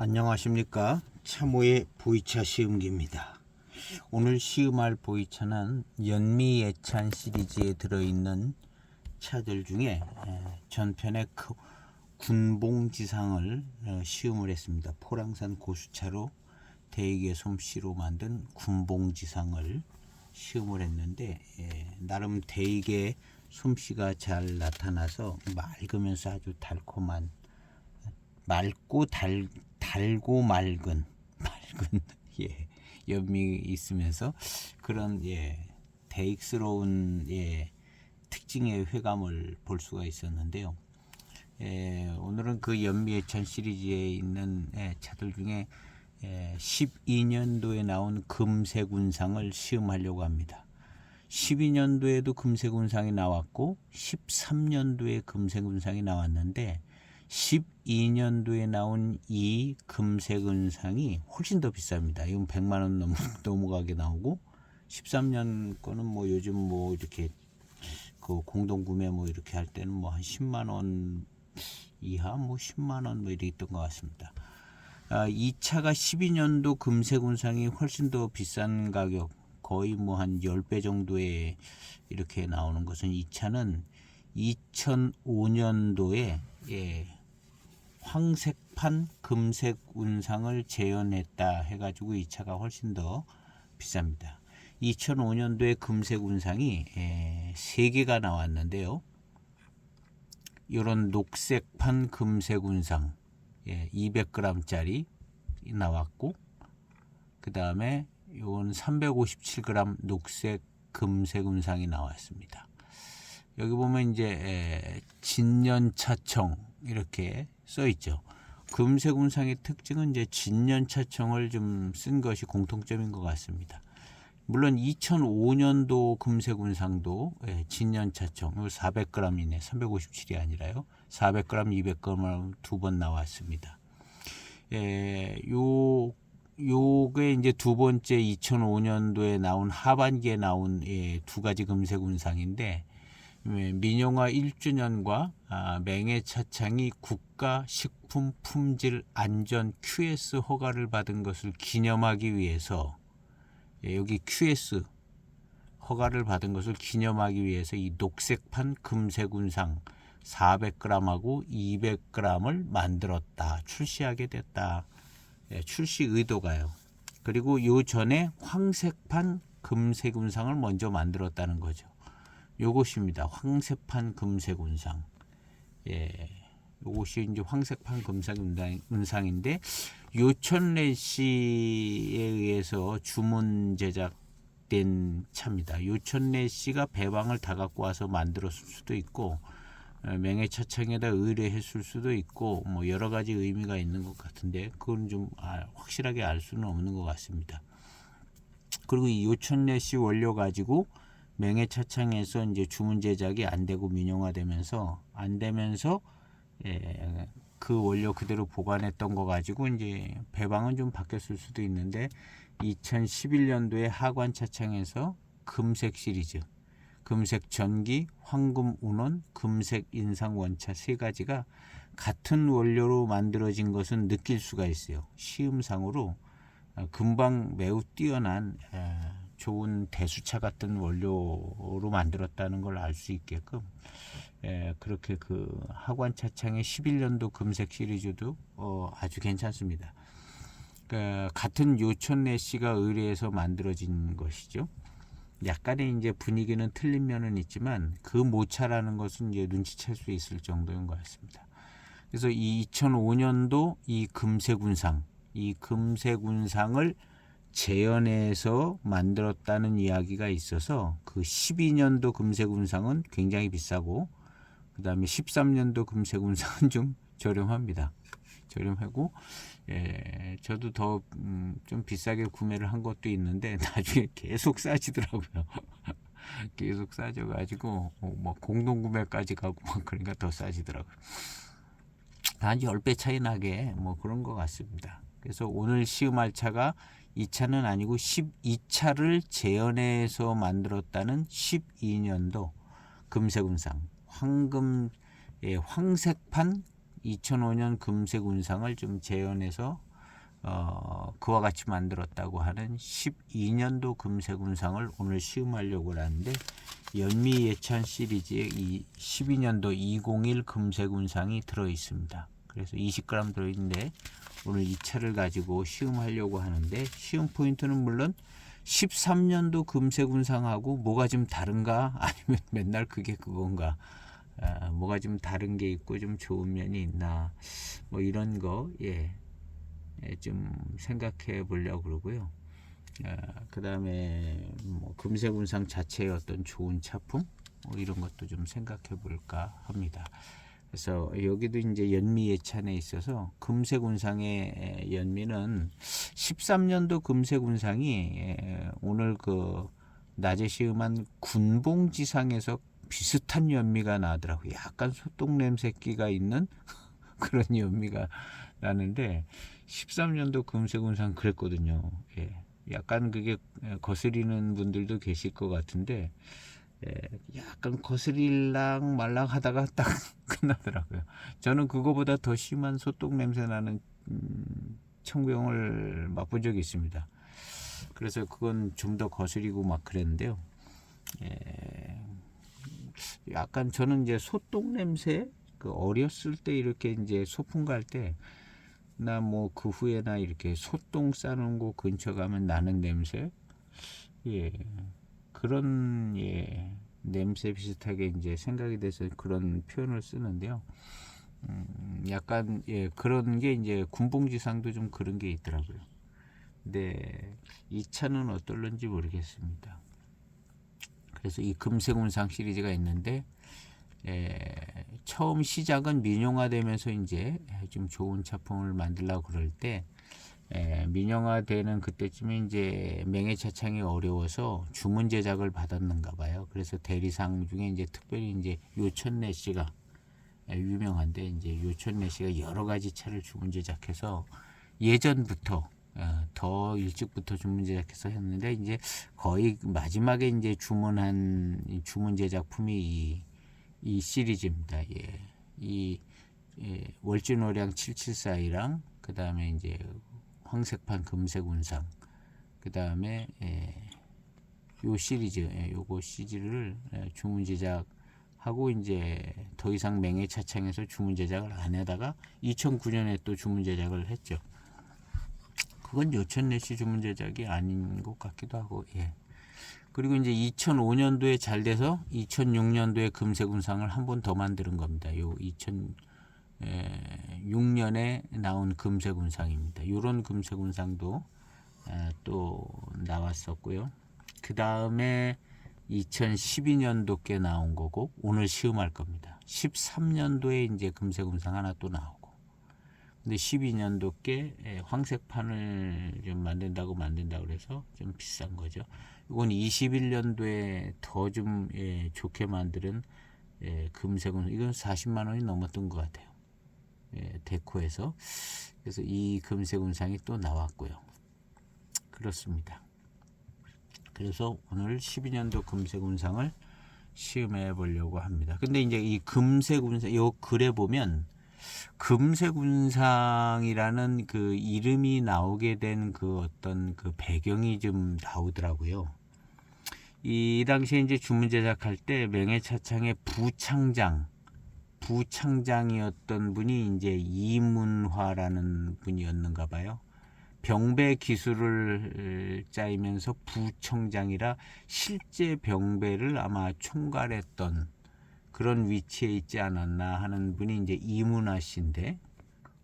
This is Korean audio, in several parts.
안녕하십니까. 참호의 보이차 시음기입니다. 오늘 시음할 보이차는 연미예찬 시리즈에 들어있는 차들 중에 전편의 군봉지상을 시음을 했습니다. 포랑산 고수차로 대익의 솜씨로 만든 군봉지상을 시음을 했는데 나름 대익의 솜씨가 잘 나타나서 맑으면서 아주 달콤한 맑고 달고 맑은 연미 있으면서 그런 대익스러운 특징의 회감을 볼 수가 있었는데요. 오늘은 그 연미예찬 시리즈에 있는 차들 중에 12년도에 나온 금색운상을 시음하려고 합니다. 12년도에도 금색운상이 나왔고 13년도에 금색운상이 나왔는데 12년도에 나온 이 금색은상이 훨씬 더 비쌉니다. 이건 100만 원 넘어가게 나오고 13년 거는 뭐 요즘 뭐 이렇게 그 공동 구매 뭐 이렇게 할 때는 뭐 한 10만 원 이하 뭐 10만 원 뭐 이렇게 있던 것 같습니다. 이 차가 12년도 금색운상이 훨씬 더 비싼 가격, 거의 뭐 한 10배 정도에 이렇게 나오는 것은 이 차는 2005년도에 황색판 금색 운상을 재현했다 해가지고 이 차가 훨씬 더 비쌉니다. 2005년도에 금색 운상이 3개가 나왔는데요. 이런 녹색판 금색 운상 200g짜리 나왔고, 그 다음에 이건 357g 녹색 금색 운상이 나왔습니다. 여기 보면 이제 진년차청 이렇게 써 있죠. 금색 운상의 특징은 이제 진년차청을 좀 쓴 것이 공통점인 것 같습니다. 물론 2005년도 금색 운상도 진년차청 400g이네. 357이 아니라요. 400g, 200g 두 번 나왔습니다. 요게 이제 두 번째 2005년도에 나온 하반기에 나온 두 가지 금색 운상인데, 민영화 1주년과 맹해차창이 국가식품품질안전 QS 허가를 받은 것을 기념하기 위해서, 여기 QS 허가를 받은 것을 기념하기 위해서 이 녹색판 금색운상 400g하고 200g을 만들었다, 출시하게 됐다. 출시 의도가요. 그리고 요 전에 황색판 금색운상을 먼저 만들었다는 거죠. 요것입니다. 황색판 금색 운상. 요것이 이제 황색판 금색 운상인데, 요천래 씨에 의해서 주문 제작된 차입니다. 요천래 씨가 배방을 다 갖고 와서 만들었을 수도 있고, 맹해차창에다 의뢰했을 수도 있고, 뭐 여러 가지 의미가 있는 것 같은데, 그건 좀 확실하게 알 수는 없는 것 같습니다. 그리고 이 요천래 씨 원료 가지고 맹해차창에서 이제 주문 제작이 안 되고 민영화되면서 그 원료 그대로 보관했던 거 가지고 이제 배방은 좀 바뀌었을 수도 있는데, 2011년도에 하관차창에서 금색 시리즈, 금색 전기, 황금 운원, 금색 인상 원차 세 가지가 같은 원료로 만들어진 것은 느낄 수가 있어요. 시음상으로 금방 매우 뛰어난 좋은 대수차 같은 원료로 만들었다는 걸 알 수 있게끔 그렇게 그 하관차창의 11년도 금색 시리즈도 아주 괜찮습니다. 같은 요천래 씨가 의뢰해서 만들어진 것이죠. 약간의 이제 분위기는 틀린 면은 있지만 그 모차라는 것은 이제 눈치챌 수 있을 정도인 것 같습니다. 그래서 이 2005년도 이 금색운상을 재현해서 만들었다는 이야기가 있어서, 그 12년도 금색운상은 굉장히 비싸고, 그 다음에 13년도 금색운상은 좀 저렴합니다. 저렴하고, 저도 더 좀 비싸게 구매를 한 것도 있는데 나중에 계속 싸지더라고요. 계속 싸져가지고 뭐 공동구매까지 가고 그러니까 더 싸지더라고요. 한 10배 차이 나게 뭐 그런 것 같습니다. 그래서 오늘 시음할 차가 이 차는 아니고 12차를 재현해서 만들었다는 12년도 금색운상 황색판 2005년 금색운상을 좀 재현해서 그와 같이 만들었다고 하는 12년도 금색운상을 오늘 시음하려고 하는데, 연미예찬 시리즈에 이 12년도 201 금색운상이 들어 있습니다. 그래서 20g 들어있는데 오늘 이 차를 가지고 시음하려고 하는데, 시음 포인트는 물론 13년도 금색운상하고 뭐가 좀 다른가, 아니면 맨날 그게 그건가, 뭐가 좀 다른 게 있고 좀 좋은 면이 있나, 뭐 이런 거 좀 생각해 보려고 그러고요. 그 다음에 뭐 금색운상 자체의 어떤 좋은 차품, 뭐 이런 것도 좀 생각해 볼까 합니다. 그래서 여기도 이제 연미 예찬에 있어서 금색운상의 연미는 13년도 금색운상이 오늘 그 낮에 시음한 군봉지상에서 비슷한 연미가 나더라고요. 약간 소똥 냄새기가 있는 그런 연미가 나는데, 13년도 금색운상 그랬거든요. 약간 그게 거스리는 분들도 계실 것 같은데, 약간 거스릴랑 말랑 하다가 딱 끝나더라고요. 저는 그거보다 더 심한 소똥 냄새 나는 청구용을 맛본 적이 있습니다. 그래서 그건 좀 더 거스리고 막 그랬는데요. 약간 저는 이제 소똥 냄새, 그 어렸을 때 이렇게 이제 소풍 갈 때, 나 뭐 그 후에나 이렇게 소똥 싸는 곳 근처 가면 나는 냄새, 그런 냄새 비슷하게 이제 생각이 돼서 그런 표현을 쓰는데요. 약간 그런 게 이제 군봉지상도 좀 그런 게 있더라고요. 근데 이 차는 어떨런지 모르겠습니다. 그래서 이 금색운상 시리즈가 있는데, 처음 시작은 민영화되면서 이제 좀 좋은 작품을 만들려고 그럴 때, 민영화되는 그때쯤에 이제 명예차창이 어려워서 주문 제작을 받았는가 봐요. 그래서 대리상 중에 이제 특별히 이제 요천내 씨가 유명한데, 이제 요천내 씨가 여러 가지 차를 주문 제작해서 예전부터 더 일찍부터 주문 제작해서 했는데, 이제 거의 마지막에 이제 주문한 주문 제작품이 이 시리즈입니다. 이 월주노량 774이랑 그 다음에 이제 황색판 금색운상, 그 다음에 요 시리즈, 요거 시리즈를 주문 제작하고 이제 더 이상 명예차창에서 주문 제작을 안 하다가 2009년에 또 주문 제작을 했죠. 그건 요천내시 주문 제작이 아닌 것 같기도 하고, 그리고 이제 2005년도에 잘 돼서 2006년도에 금색운상을 한 번 더 만드는 겁니다. 요 2006년에 나온 금색운상입니다. 요런 금색운상도 또 나왔었고요. 그 다음에 2012년도께 나온 거고, 오늘 시음할 겁니다. 13년도에 이제 금색운상 하나 또 나오고, 근데 12년도께 황색판을 좀 만든다고 그래서 좀 비싼 거죠. 이건 21년도에 더 좀 좋게 만드는 금색은, 이건 40만 원이 넘었던 것 같아요. 데코에서. 그래서 이 금색운상이 또 나왔고요. 그렇습니다. 그래서 오늘 12년도 금색운상을 시음해 보려고 합니다. 근데 이제 이 금색운상, 요 글에 보면 금색운상이라는 그 이름이 나오게 된 그 어떤 그 배경이 좀 나오더라고요. 이 당시에 이제 주문 제작할 때 명예차창의 부창장이었던 분이 이제 이문화라는 분이었는가 봐요. 병배 기술을 짜이면서 부청장이라 실제 병배를 아마 총괄했던 그런 위치에 있지 않았나 하는 분이 이제 이문화 씨인데,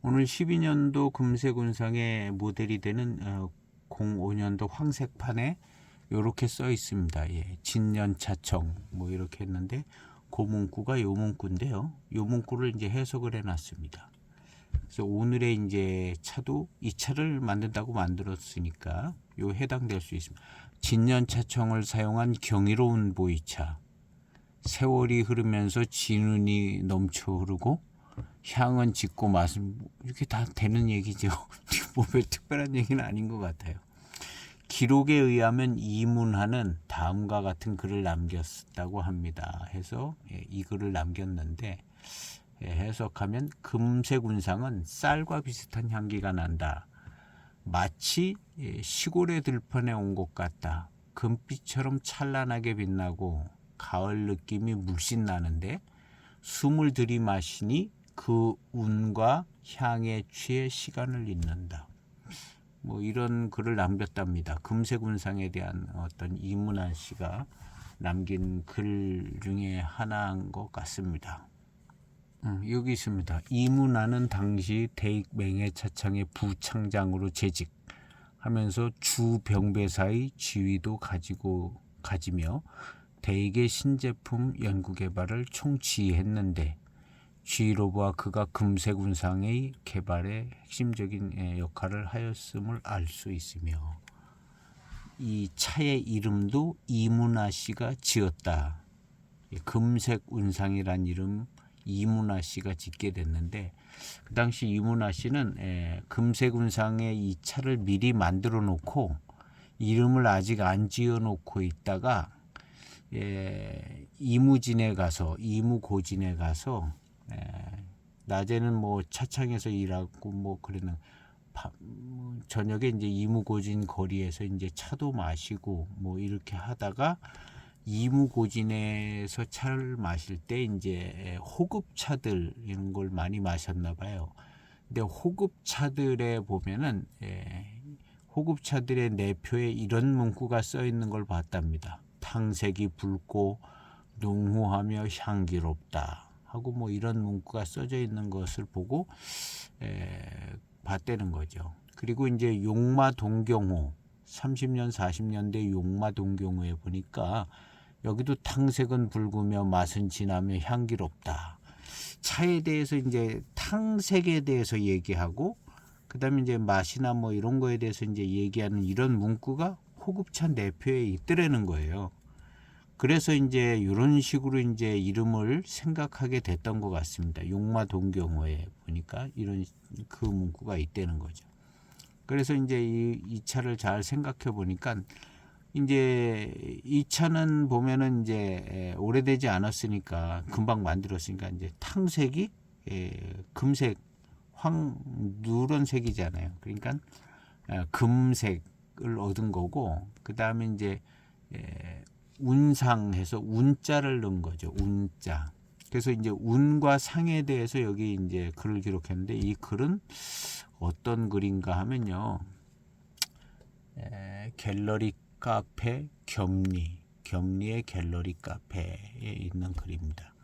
오늘 12년도 금색운상의 모델이 되는 05년도 황색판에 이렇게 써 있습니다. 진년차청 뭐 이렇게 했는데, 그 문구가 요 문구인데요. 요 문구를 이제 해석을 해놨습니다. 그래서 오늘의 이제 차도 이 차를 만든다고 만들었으니까 요 해당될 수 있습니다. 진년차청을 사용한 경이로운 보이차. 세월이 흐르면서 진운이 넘쳐 흐르고 향은 짙고 맛은, 이렇게 다 되는 얘기죠. 뭐 별 특별한 얘기는 아닌 것 같아요. 기록에 의하면 이문화는 다음과 같은 글을 남겼다고 합니다. 해서 이 글을 남겼는데, 해석하면 금색운상은 쌀과 비슷한 향기가 난다. 마치 시골의 들판에 온 것 같다. 금빛처럼 찬란하게 빛나고 가을 느낌이 물씬 나는데 숨을 들이마시니 그 운과 향에 취해 시간을 잊는다. 뭐 이런 글을 남겼답니다. 금색운상에 대한 어떤 이문환 씨가 남긴 글 중에 하나인 것 같습니다. 여기 있습니다. 이문환은 당시 대익 맹해차창의 부창장으로 재직하면서 주병배사의 지위도 가지며 대익의 신제품 연구 개발을 총지휘했는데 지휘로부와 그가 금색운상의 개발에 핵심적인 역할을 하였음을 알 수 있으며 이 차의 이름도 이문하 씨가 지었다. 금색운상이란 이름 이문하 씨가 짓게 됐는데 그 당시 이문하 씨는 금색운상의 이 차를 미리 만들어 놓고 이름을 아직 안 지어 놓고 있다가 이무고진에 가서 낮에는 뭐 차창에서 일하고 뭐 그러는 저녁에 이제 이무고진 거리에서 이제 차도 마시고 뭐 이렇게 하다가 이무고진에서 차를 마실 때 이제 호급차들 이런 걸 많이 마셨나 봐요. 근데 호급차들에 보면은 호급차들의 내표에 이런 문구가 써 있는 걸 봤답니다. 탕색이 붉고 농후하며 향기롭다 하고 뭐 이런 문구가 써져 있는 것을 보고 봤다는 거죠. 그리고 이제 용마 동경호 30년 40년대 용마 동경호에 보니까 여기도 탕색은 붉으며 맛은 진하며 향기롭다. 차에 대해서 이제 탕색에 대해서 얘기하고 그다음에 이제 맛이나 뭐 이런 거에 대해서 이제 얘기하는 이런 문구가 호급차 내표에 있더라는 거예요. 그래서 이제 이런 식으로 이제 이름을 생각하게 됐던 것 같습니다. 용마 동경호에 보니까 이런 그 문구가 있다는 거죠. 그래서 이제 이 차를 잘 생각해 보니까 이제 이 차는 보면은 이제 오래되지 않았으니까 금방 만들었으니까 이제 탕색이 금색 누런색이잖아요. 그러니까 금색을 얻은 거고 그 다음에 이제 운상해서 운자를 넣은 거죠. 운자. 그래서 이제 운과 상에 대해서 여기 이제 글을 기록했는데 이 글은 어떤 글인가 하면요. 갤러리 카페 겸리의 갤러리 카페에 있는 글입니다.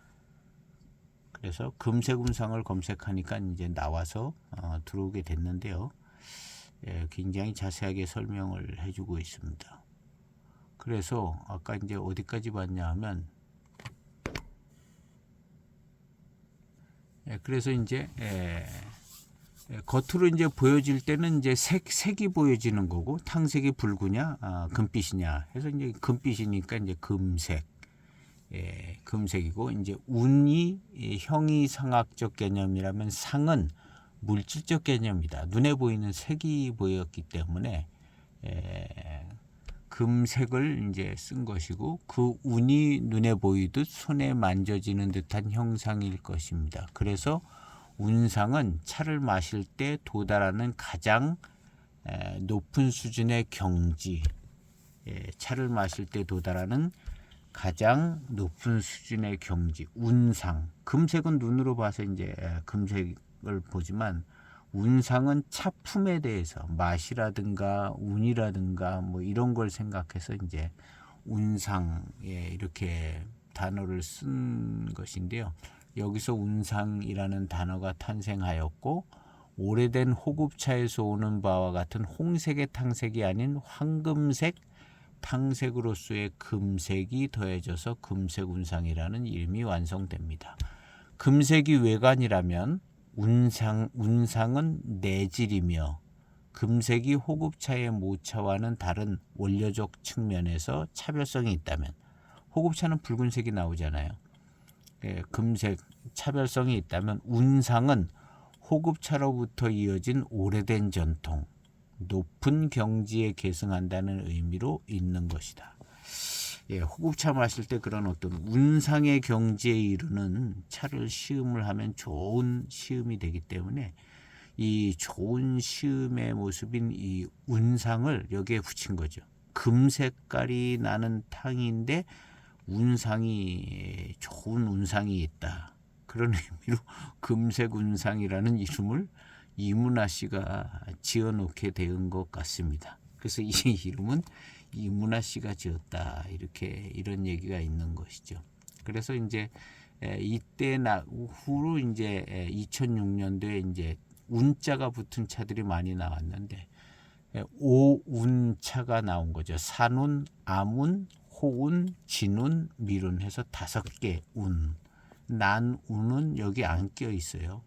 그래서 금색운상을 검색하니까 이제 나와서 들어오게 됐는데요. 굉장히 자세하게 설명을 해주고 있습니다. 그래서 아까 이제 어디까지 봤냐 하면 그래서 이제 겉으로 이제 보여질 때는 이제 색이 보여지는 거고 탕색이 붉으냐 금빛이냐 해서 이제 금빛이니까 이제 금색 금색이고 이제 운이 형이상학적 개념이라면 상은 물질적 개념이다. 눈에 보이는 색이 보였기 때문에 금색을 이제 쓴 것이고 그 운이 눈에 보이듯 손에 만져지는 듯한 형상일 것입니다. 그래서 운상은 차를 마실 때 도달하는 가장 높은 수준의 경지, 차를 마실 때 도달하는 가장 높은 수준의 경지, 운상. 금색은 눈으로 봐서 이제 금색을 보지만 운상은 차품에 대해서 맛이라든가 운이라든가 뭐 이런 걸 생각해서 이제 운상에 이렇게 단어를 쓴 것인데요. 여기서 운상이라는 단어가 탄생하였고 오래된 호급차에서 오는 바와 같은 홍색의 탕색이 아닌 황금색 탕색으로서의 금색이 더해져서 금색운상이라는 이름이 완성됩니다. 금색이 외관이라면 운상은 내질이며 금색이 호급차의 모차와는 다른 원료적 측면에서 차별성이 있다면 호급차는 붉은색이 나오잖아요. 금색 차별성이 있다면 운상은 호급차로부터 이어진 오래된 전통, 높은 경지에 계승한다는 의미로 있는 것이다. 호급차 마실 때 그런 어떤 운상의 경지에 이르는 차를 시음을 하면 좋은 시음이 되기 때문에 이 좋은 시음의 모습인 이 운상을 여기에 붙인 거죠. 금 색깔이 나는 탕인데 운상이 좋은 운상이 있다. 그런 의미로 금색 운상이라는 이름을 이문아 씨가 지어놓게 된 것 같습니다. 그래서 이 이름은 이문아 씨가 지었다. 이렇게 이런 얘기가 있는 것이죠. 그래서 이제 이때 후로 이제 2006년도에 이제 운자가 붙은 차들이 많이 나왔는데 오운차가 나온 거죠. 산운, 암운, 호운, 진운, 미룬 해서 5개 운. 난운은 여기 안 껴 있어요.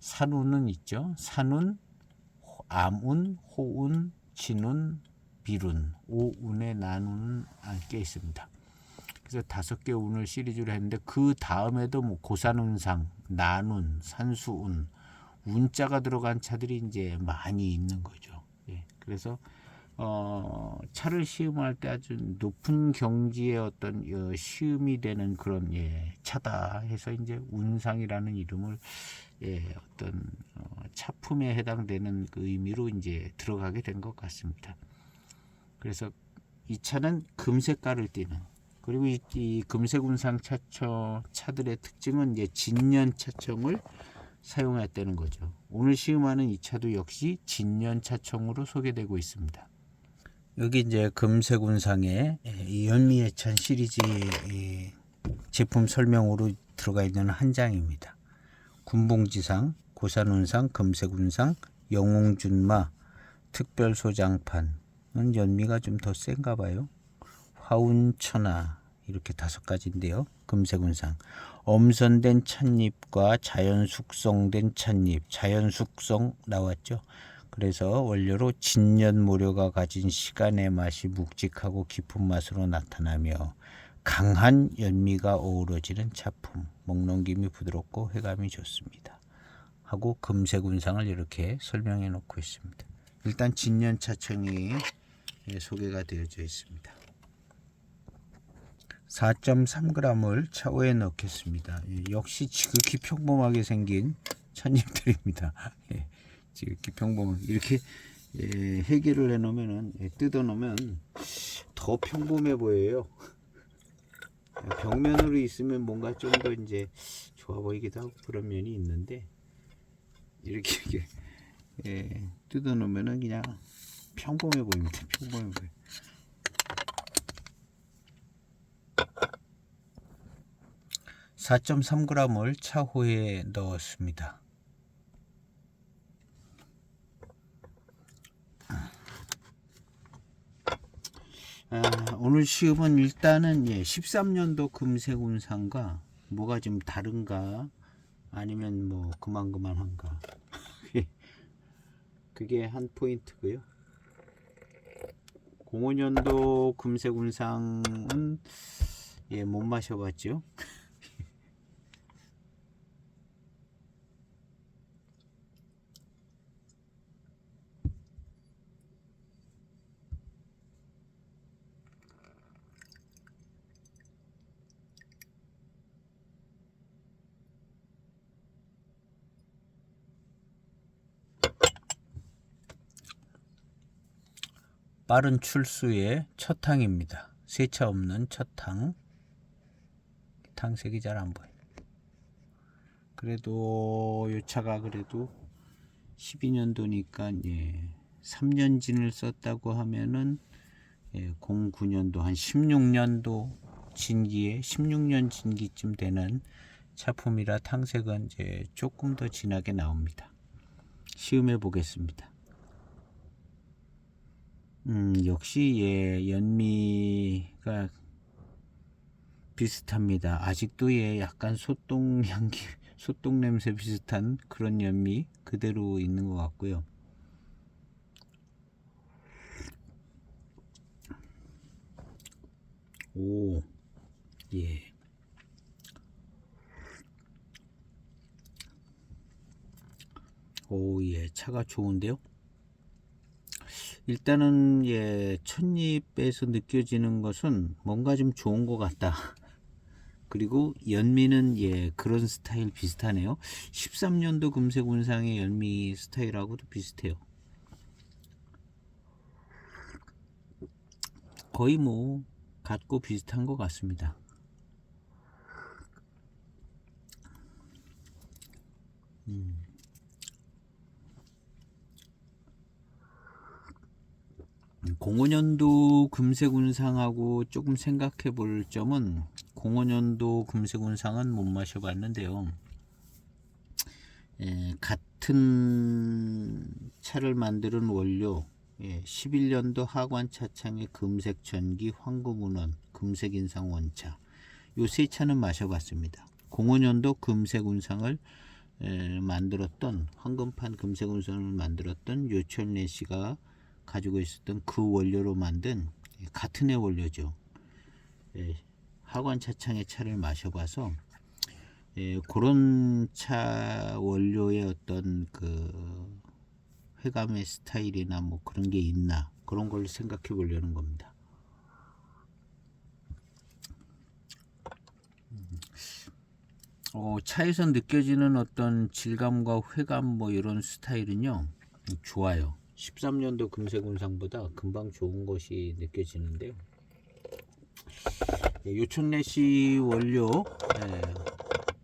산운은 있죠. 산운, 암운, 호운, 진운, 미룬. 오운에 난운은 안 껴 있습니다. 그래서 5개 운을 시리즈로 했는데 그 다음에도 뭐 고산운상, 난운, 산수운, 운자가 들어간 차들이 이제 많이 있는 거죠. 예, 그래서 차를 시음할 때 아주 높은 경지의 어떤 시음이 되는 그런 차다 해서 이제 운상이라는 이름을 어떤 차품에 해당되는 그 의미로 이제 들어가게 된 것 같습니다. 그래서 이 차는 금색깔을 띠는, 그리고 이 금색 운상 차들의 특징은 이제 진년 차청을 사용했다는 거죠. 오늘 시음하는 이 차도 역시 진년 차청으로 소개되고 있습니다. 여기 이제 금색 운상에 이 연미예찬 시리즈 제품 설명으로 들어가 있는 한 장입니다. 군봉지상, 고산운상, 금색운상, 영웅준마, 특별소장판은 연미가 좀 더 센가 봐요. 화운천하 이렇게 5가지인데요. 금색운상, 엄선된 찻잎과 자연 숙성된 찻잎, 자연 숙성 나왔죠. 그래서 원료로 진년 모료가 가진 시간의 맛이 묵직하고 깊은 맛으로 나타나며 강한 연미가 어우러지는 차품, 먹넘김이 부드럽고 회감이 좋습니다. 하고 금색 운상을 이렇게 설명해 놓고 있습니다. 일단 진년 차청이 소개가 되어져 있습니다. 4.3g을 차후에 넣겠습니다. 역시 지극히 평범하게 생긴 찻잎들입니다. 지극히 평범한 이렇게 해결을 해놓으면 뜯어놓으면 더 평범해 보여요. 벽면으로 있으면 뭔가 좀 더 이제 좋아 보이기도 하고 그런 면이 있는데 이렇게 뜯어놓으면은 그냥 평범해 보입니다. 평범해 보여. (4.3g을) 차후에 넣었습니다. 오늘 시음은 일단은 13년도 금색 운상과 뭐가 좀 다른가 아니면 뭐 그만한가 그게 한 포인트고요. 05년도 금색 운상은 못 마셔봤죠. 빠른 출수의 첫 탕입니다. 세차 없는 첫 탕. 탕색이 잘 안 보여. 그래도 이 차가 그래도 12년도니까 3년진을 썼다고 하면은 09년도 한 16년도 진기에 16년 진기쯤 되는 차품이라 탕색은 이제 조금 더 진하게 나옵니다. 시음해 보겠습니다. 역시 연미가 비슷합니다. 아직도 약간 소똥 향기, 소똥 냄새 비슷한 그런 연미 그대로 있는 것 같고요. 오, 차가 좋은데요. 일단은 찻잎에서 느껴지는 것은 뭔가 좀 좋은 것 같다. 그리고 연미는 예 그런 스타일 비슷하네요. 13년도 금색 운상의 연미 스타일하고도 비슷해요. 거의 뭐 같고 비슷한 것 같습니다. 공원연도 금색운상하고 조금 생각해 볼 점은, 공원연도 금색운상은 못 마셔봤는데요. 같은 차를 만드는 원료, 11년도 하관 차창의 금색 전기 황금운원 금색 인상 원차, 요 세 차는 마셔봤습니다. 공원연도 금색 운상을 만들었던, 황금판 금색 운상을 만들었던 요철래 씨가 가지고 있었던 그 원료로 만든 같은 해 원료죠. 하관 차창의 차를 마셔봐서 그런 차 원료의 어떤 그 회감의 스타일이나 뭐 그런 게 있나, 그런 걸 생각해 보려는 겁니다. 차에서 느껴지는 어떤 질감과 회감 뭐 이런 스타일은요 좋아요. 13년도 금색 운상보다 금방 좋은 것이 느껴지는데요. 요청래 씨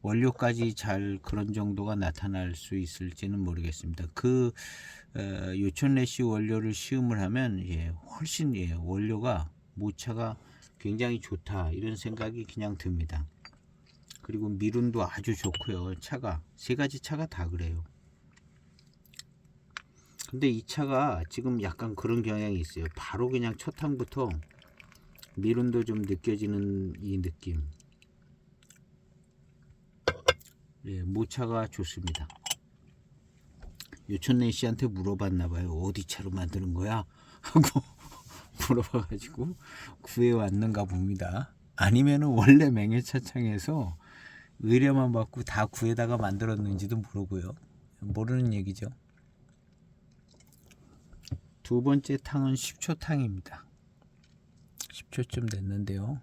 원료까지 잘 그런 정도가 나타날 수 있을지는 모르겠습니다. 그 요청래 씨 원료를 시음을 하면 훨씬 원료가 모차가 굉장히 좋다, 이런 생각이 그냥 듭니다. 그리고 미륜도 아주 좋고요. 차가 세 가지 차가 다 그래요. 근데 이 차가 지금 약간 그런 경향이 있어요. 바로 그냥 첫 항부터 미륜도 좀 느껴지는 이 느낌. 모차가 좋습니다. 요천래 씨한테 물어봤나봐요. 어디 차로 만드는 거야? 하고 물어봐가지고 구해왔는가 봅니다. 아니면은 원래 맹해차창에서 의뢰만 받고 다 구해다가 만들었는지도 모르고요. 모르는 얘기죠. 두 번째 탕은 10초 탕입니다. 10초쯤 됐는데요.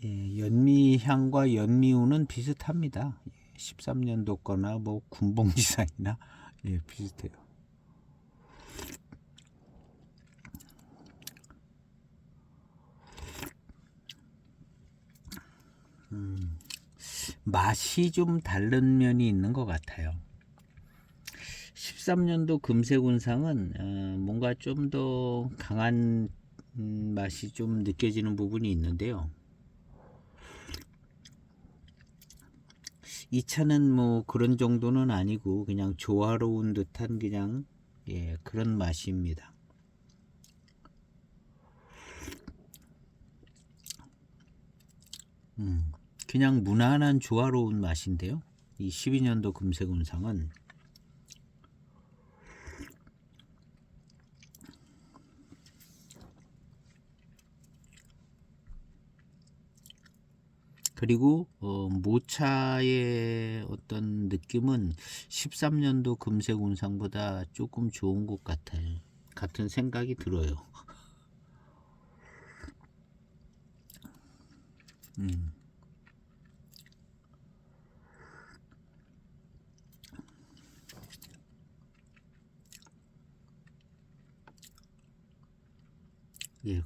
연미향과 연미우는 비슷합니다. 13년도 거나 뭐 군봉지산이나 비슷해요. 맛이 좀 다른 면이 있는 것 같아요. 13년도 금색운상은 뭔가 좀 더 강한 맛이 좀 느껴지는 부분이 있는데요. 이 차는 뭐 그런 정도는 아니고 그냥 조화로운 듯한 그냥 그런 맛입니다. 그냥 무난한 조화로운 맛인데요. 이 12년도 금색운상은 그리고 모차의 어떤 느낌은 13년도 금색운상보다 조금 좋은 것 같아요. 같은 생각이 들어요.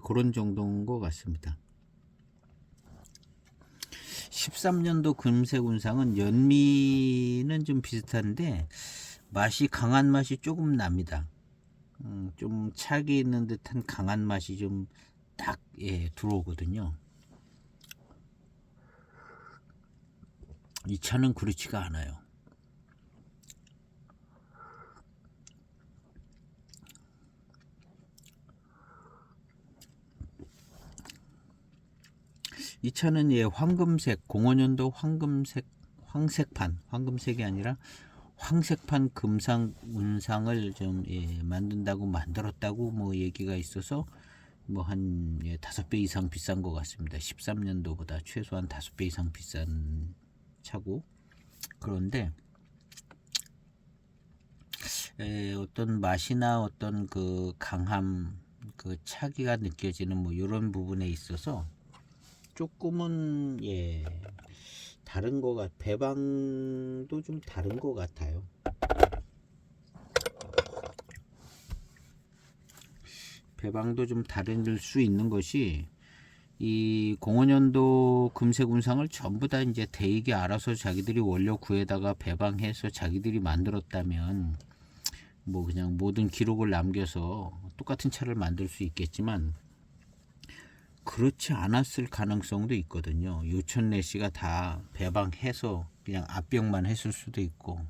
그런 정도인 것 같습니다. 13년도 금색운상은 연미는 좀 비슷한데 맛이 강한 맛이 조금 납니다. 좀 찰기 있는 듯한 강한 맛이 좀 딱 들어오거든요. 이 차는 그렇지가 않아요. 이 차는 황금색, 공원연도 황색이 아니라 황색판 금상 운상을 좀 만든다고 만들었다고 뭐 얘기가 있어서 뭐 한 5배 이상 비싼 것 같습니다. 13년도보다 최소한 5배 이상 비싼 차고, 그런데 어떤 맛이나 어떤 그 강함, 그 차기가 느껴지는 뭐 이런 부분에 있어서 조금은 다른 것 배방도 좀 다른 것 같아요. 배방도 좀 다를 수 있는 것이 이 05년도 금색 운상을 전부 다 이제 대익이 알아서 자기들이 원료 구에다가 배방해서 자기들이 만들었다면 뭐 그냥 모든 기록을 남겨서 똑같은 차를 만들 수 있겠지만 그렇지 않았을 가능성도 있거든요. 요천래 씨가 다 배방해서 그냥 압병만 했을 수도 있고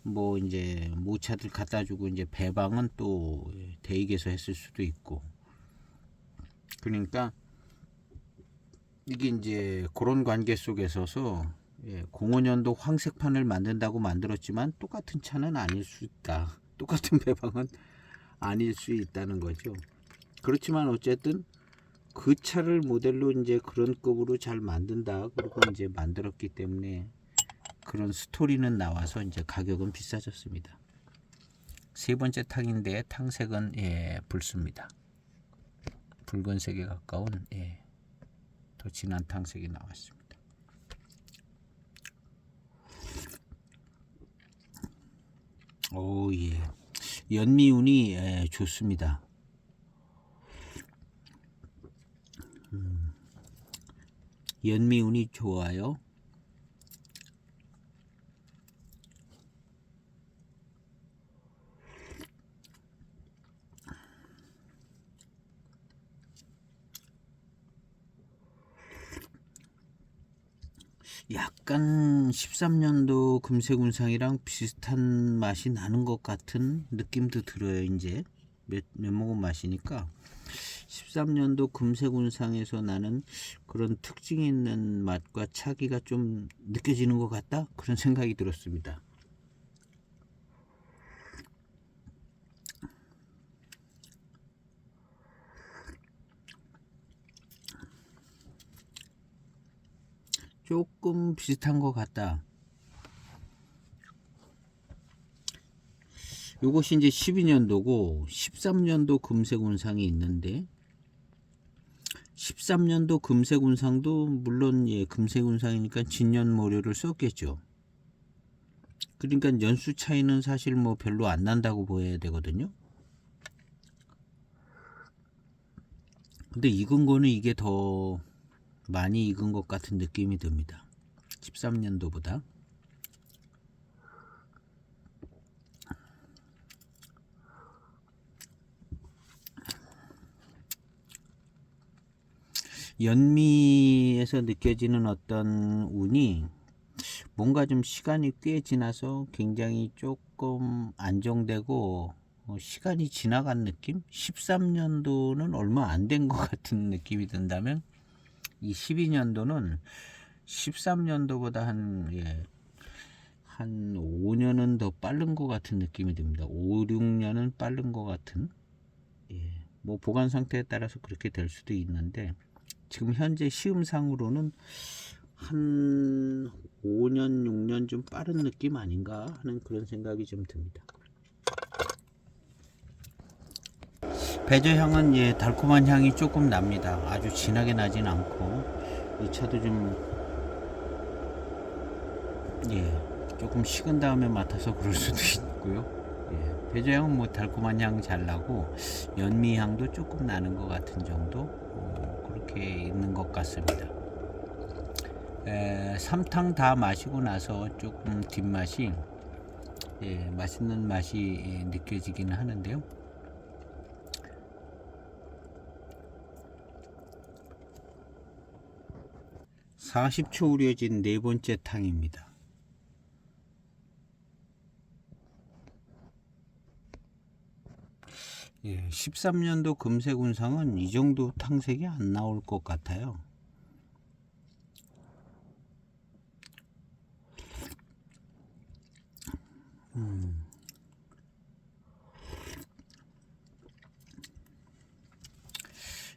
뭐 이제 모차들 갖다 주고 이제 배방은 또 대익에서 했을 수도 있고 그러니까 이게 이제 그런 관계 속에서서 05년도 황색판을 만든다고 만들었지만 똑같은 차는 아닐 수 있다. 똑같은 배방은 아닐 수 있다는 거죠. 그렇지만 어쨌든 그 차를 모델로 이제 그런 급으로 잘 만든다. 그리고 이제 만들었기 때문에 그런 스토리는 나와서 이제 가격은 비싸졌습니다. 세 번째 탕인데 탕색은 붉습니다. 붉은색에 가까운 더 진한 탕색이 나왔습니다. 오, 연미운이 좋습니다. 연미운이 좋아요. 약간 13년도 금색 운상이랑 비슷한 맛이 나는 것 같은 느낌도 들어요. 이제 몇 모금 마시니까 13년도 금색 운상에서 나는 그런 특징 있는 맛과 차기가 좀 느껴지는 것 같다. 그런 생각이 들었습니다. 조금 비슷한 것 같다. 이것이 이제 12년도고 13년도 금색 운상이 있는데 13년도 금색 운상도 물론 금색 운상이니까 진년모료를 썼겠죠. 그러니까 연수 차이는 사실 뭐 별로 안 난다고 보여야 되거든요. 근데 익은 거는 이게 더 많이 익은 것 같은 느낌이 듭니다. 13년도보다. 연미에서 느껴지는 어떤 운이 뭔가 좀 시간이 꽤 지나서 굉장히 조금 안정되고 시간이 지나간 느낌? 13년도는 얼마 안 된 것 같은 느낌이 든다면 이 12년도는 13년도보다 한 5년은 더 빠른 것 같은 느낌이 듭니다. 5, 6년은 빠른 것 같은 뭐 보관 상태에 따라서 그렇게 될 수도 있는데 지금 현재 시음상으로는 한 5년, 6년 좀 빠른 느낌 아닌가 하는 그런 생각이 좀 듭니다. 배저향은 달콤한 향이 조금 납니다. 아주 진하게 나진 않고 이 차도 좀 조금 식은 다음에 맡아서 그럴 수도 있고요. 배저향은 뭐 달콤한 향 잘 나고 연미 향도 조금 나는 것 같은 정도 그렇게 있는 것 같습니다. 3탕 다 마시고 나서 조금 뒷맛이 맛있는 맛이 느껴지기는 하는데요. (40초) 우려진 네 번째 탕입니다. 예, 13년도 금색 운상은 이 정도 탕색이 안 나올 것 같아요.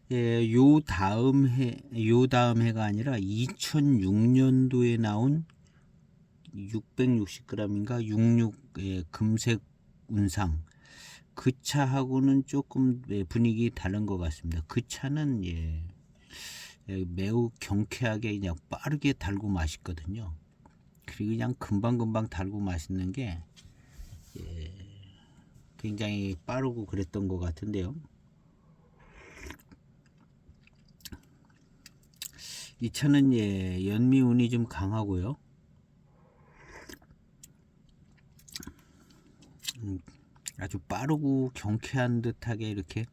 요 다음 해가 아니라 2006년도에 나온 660g인가 66 금색 운상 그 차하고는 조금 분위기 다른 것 같습니다. 그 차는 매우 경쾌하게 그냥 빠르게 달고 맛있거든요. 그리고 그냥 금방금방 달고 맛있는 게 굉장히 빠르고 그랬던 것 같은데요. 이 차는 연미운이 좀 강하고요. 아주 빠르고 경쾌한 듯하게 이렇게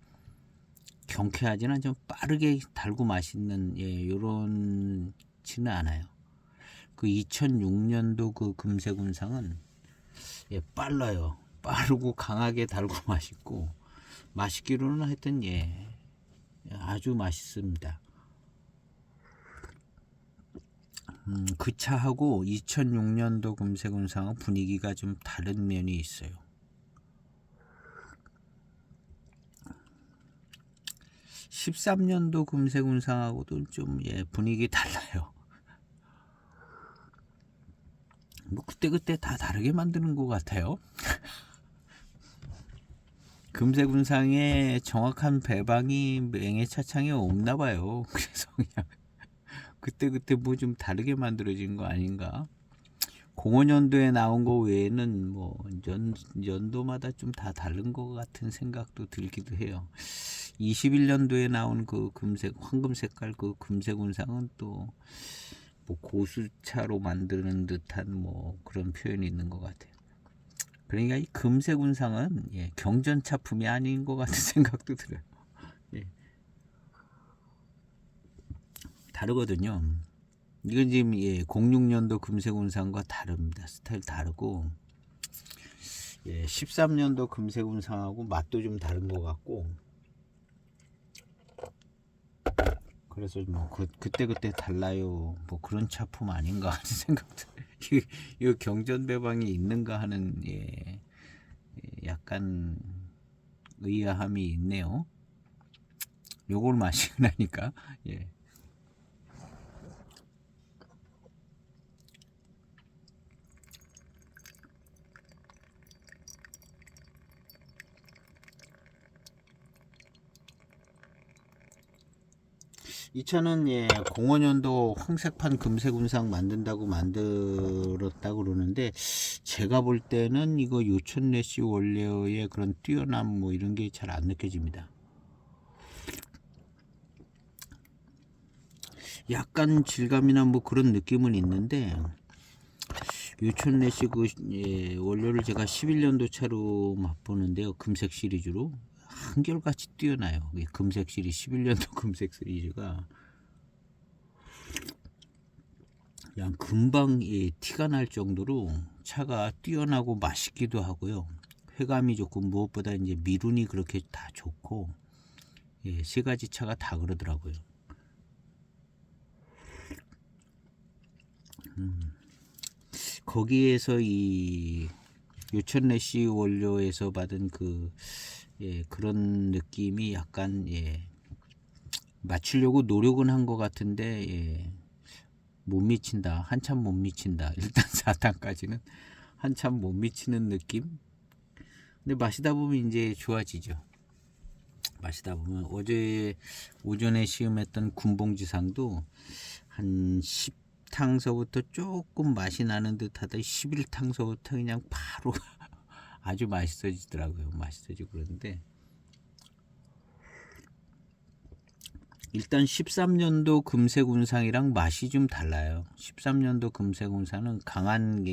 경쾌하지는 좀 빠르게 달고 맛있는 요런지는 않아요. 그 2006년도 그 금색 운상은 빨라요. 빠르고 강하게 달고 맛있고 맛있기로는 하여튼 아주 맛있습니다. 그 차하고 2006년도 금색 운상은 분위기가 좀 다른 면이 있어요. 13년도 금색 운상하고도 좀 분위기 달라요. 뭐 그때 다 다르게 만드는 것 같아요. 금색 운상에 정확한 배방이 맹해 차창에 없나 봐요. 그래서 그냥 그때 뭐 좀 다르게 만들어진 거 아닌가? 05년도에 나온 거 외에는 뭐 연도마다 좀 다 다른 것 같은 생각도 들기도 해요. 21년도에 나온 그 금색 황금 색깔 그 금색 운상은 또 뭐 고수차로 만드는 듯한 뭐 그런 표현이 있는 것 같아요. 그러니까 이 금색 운상은 경전차품이 아닌 것 같은 생각도 들어요. 다르거든요. 이건 지금 06년도 금색 운상과 다릅니다. 스타일 다르고 13년도 금색 운상하고 맛도 좀 다른 것 같고 그래서 뭐 그때 달라요. 뭐 그런 차품 아닌가 하는 생각도 이 경전 배방이 있는가 하는 약간 의아함이 있네요. 요걸 마시고 나니까 2000은 05년도 황색판 금색 운상 만들었다고 그러는데 제가 볼 때는 이거 요천래시 원료의 그런 뛰어남 뭐 이런 게 잘 안 느껴집니다. 약간 질감이나 뭐 그런 느낌은 있는데 요천래시 그 원료를 제가 11년도 차로 맛보는데요. 금색 시리즈로 한결같이 뛰어나요. 금색 시리즈 11년도 금색 시리즈가 그냥 금방 티가 날 정도로 차가 뛰어나고 맛있기도 하고요. 회감이 좋고 무엇보다 이제 미룬이 그렇게 다 좋고 세 가지 차가 다 그러더라고요. 거기에서 이 요천래시 원료에서 받은 그런 느낌이 약간 맞추려고 노력은 한 것 같은데 못 미친다. 한참 못 미친다. 일단 4탄까지는 한참 못 미치는 느낌. 근데 마시다 보면 이제 좋아지죠. 마시다 보면 어제 오전에 시음했던 군봉지상도 한 10탕서부터 조금 맛이 나는 듯 하다 11탕서부터 그냥 바로 아주 맛있어지더라고요. 맛있어지고 그러는데 일단 13년도 금색 운상이랑 맛이 좀 달라요. 13년도 금색 운상은 강한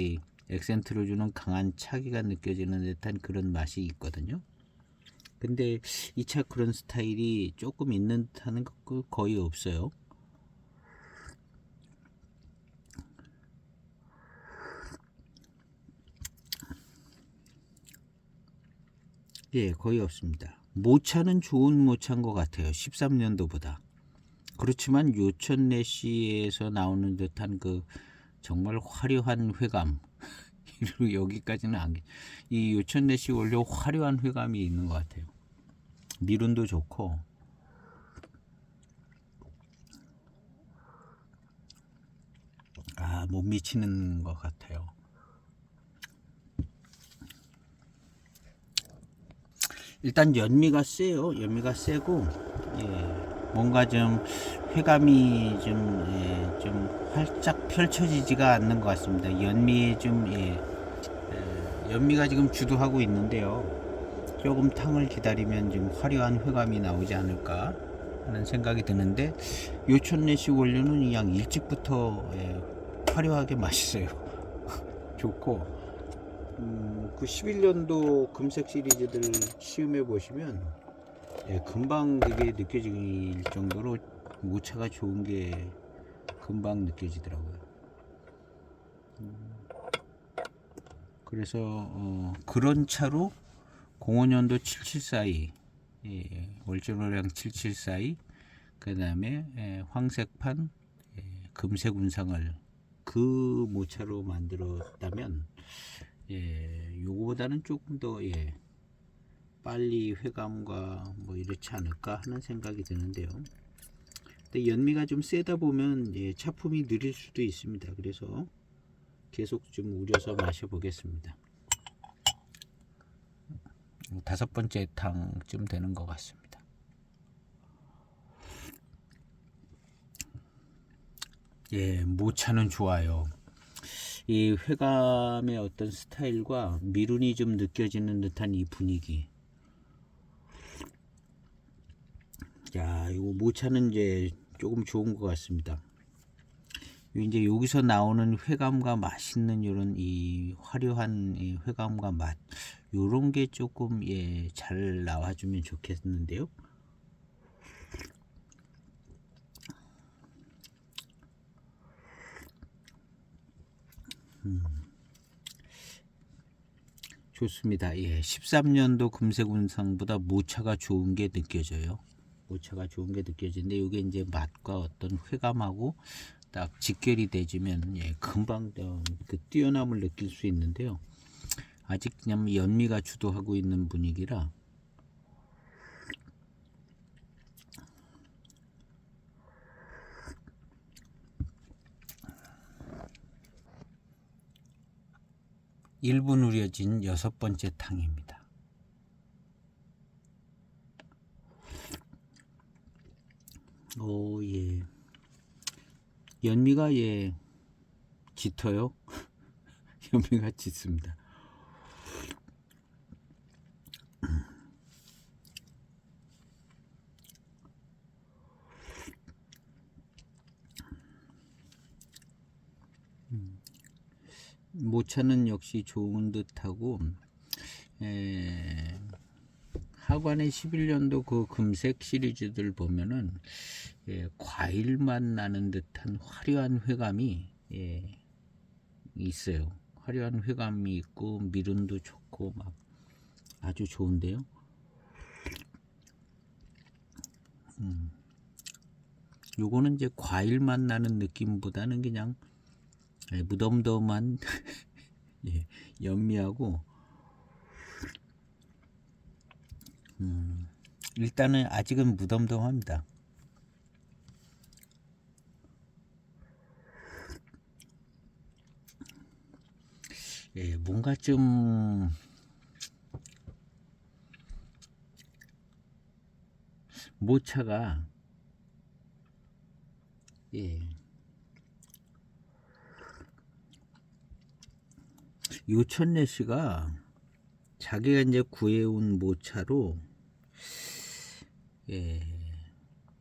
액센트를 주는 강한 차기가 느껴지는 듯한 그런 맛이 있거든요. 근데 이 차 그런 스타일이 조금 있는 듯하는 거 거의 없어요. 거의 없습니다. 모차는 좋은 모차인 것 같아요. 13년도보다. 그렇지만 요천래시에서 나오는 듯한 그 정말 화려한 회감 여기까지는 이 요천래시 원료 화려한 회감이 있는 것 같아요. 미룬도 좋고 못 미치는 것 같아요. 일단 연미가 세요. 연미가 세고, 뭔가 좀 회감이 좀 활짝 펼쳐지지가 않는 것 같습니다. 연미에 연미가 지금 주도하고 있는데요. 조금 탕을 기다리면 좀 화려한 회감이 나오지 않을까 하는 생각이 드는데, 요천내시 원료는 그냥 일찍부터 화려하게 맛있어요. 좋고, 그 11년도 금색 시리즈들 시음해 보시면 금방 되게 느껴질 정도로 모차가 좋은 게 금방 느껴지더라고요. 그래서 그런 차로 05년도 774이, 월전호량 774이, 그 다음에 황색판 금색 운상을 그 모차로 만들었다면, 요거보다는 조금 더 빨리 회감과 뭐 이렇지 않을까 하는 생각이 드는데요. 근데 연미가 좀 세다 보면 차품이 느릴 수도 있습니다. 그래서 계속 좀 우려서 마셔보겠습니다. 5번째 탕쯤 되는 것 같습니다. 모차는 좋아요. 이 회감의 어떤 스타일과 미룬이 좀 느껴지는 듯한 이 분위기. 야, 이거 모차는 이제 조금 좋은 것 같습니다. 이제 여기서 나오는 회감과 맛있는 이런 이 화려한 이 회감과 맛, 요런 게 조금 잘 나와주면 좋겠는데요. 좋습니다. 13년도 금색운상보다 모차가 좋은 게 느껴져요. 모차가 좋은 게 느껴지는데, 이게 이제 맛과 어떤 회감하고 딱 직결이 되지면 금방 그 뛰어남을 느낄 수 있는데요. 아직 그냥 연미가 주도하고 있는 분위기라 일부 누려진 6번째 탕입니다. 연미가 짙어요. 연미가 짙습니다. 모차는 역시 좋은 듯하고, 하관의 11년도 그 금색 시리즈들 보면은 과일맛 나는 듯한 화려한 회감이 있어요. 화려한 회감이 있고 미름도 좋고 막 아주 좋은데요. 요거는 이제 과일맛 나는 느낌보다는 그냥 무덤덤한 연미하고, 일단은 아직은 무덤덤합니다. 뭔가 좀 모차가 요천내 씨가 자기가 이제 구해온 모차로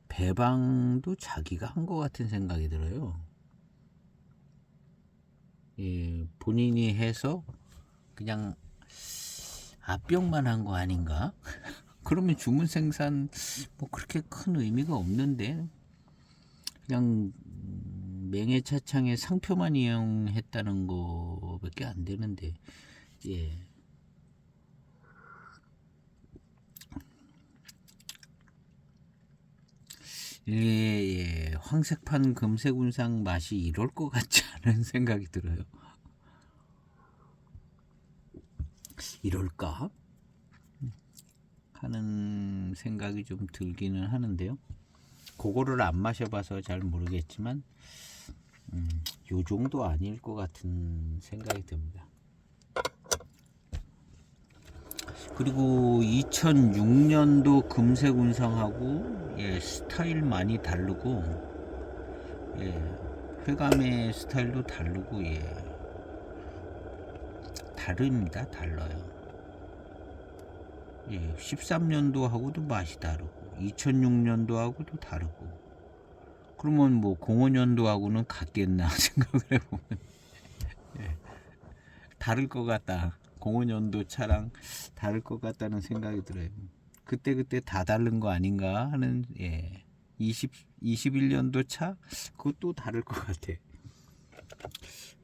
배방도 자기가 한 것 같은 생각이 들어요. 본인이 해서 그냥 압병만 한 거 아닌가? 그러면 주문 생산 뭐 그렇게 큰 의미가 없는데, 그냥 맹해차창의 상표만 이용했다는 거밖에 안 되는데, 황색판 금색운상 맛이 이럴 것 같지 않은 생각이 들어요. 이럴까 하는 생각이 좀 들기는 하는데요. 그거를 안 마셔봐서 잘 모르겠지만, 요 정도 아닐 것 같은 생각이 듭니다. 그리고 2006년도 금색 운상하고 스타일 많이 다르고 회감의 스타일도 다르고 다릅니다. 달라요. 13년도하고도 맛이 다르고 2006년도하고도 다르고 그러면 뭐 05년도하고는 같겠나 생각을 해보면 다를 것 같다. 05년도 차랑 다를 것 같다는 생각이 들어요. 그때 다 다른 거 아닌가 하는 21년도 차 그것도 다를 것 같아.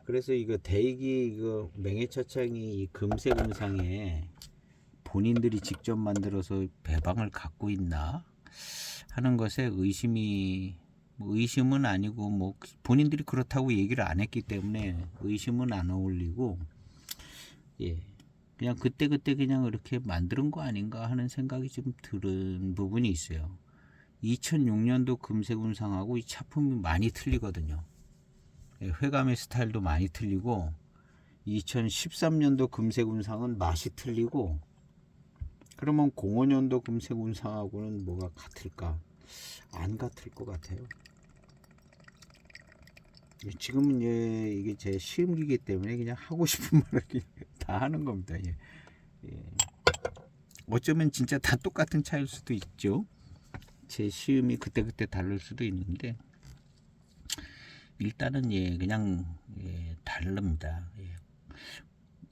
그래서 이거 대익이 이거 맹해차창이 이 금색 운상에 본인들이 직접 만들어서 배방을 갖고 있나 하는 것에 의심은 아니고 뭐 본인들이 그렇다고 얘기를 안 했기 때문에 의심은 안 어울리고 그냥 그때 그냥 이렇게 만드는 거 아닌가 하는 생각이 좀 드는 부분이 있어요. 2006년도 금색 운상하고 이 차품이 많이 틀리거든요. 회감의 스타일도 많이 틀리고 2013년도 금색 운상은 맛이 틀리고 그러면 05년도 금색 운상하고는 뭐가 같을까? 안 같을 것 같아요. 지금은 이게 제 시험기이기 때문에 그냥 하고 싶은 말을 다 하는 겁니다. 어쩌면 진짜 다 똑같은 차일 수도 있죠. 제 시음이 그때 다를 수도 있는데 일단은 그냥 다릅니다.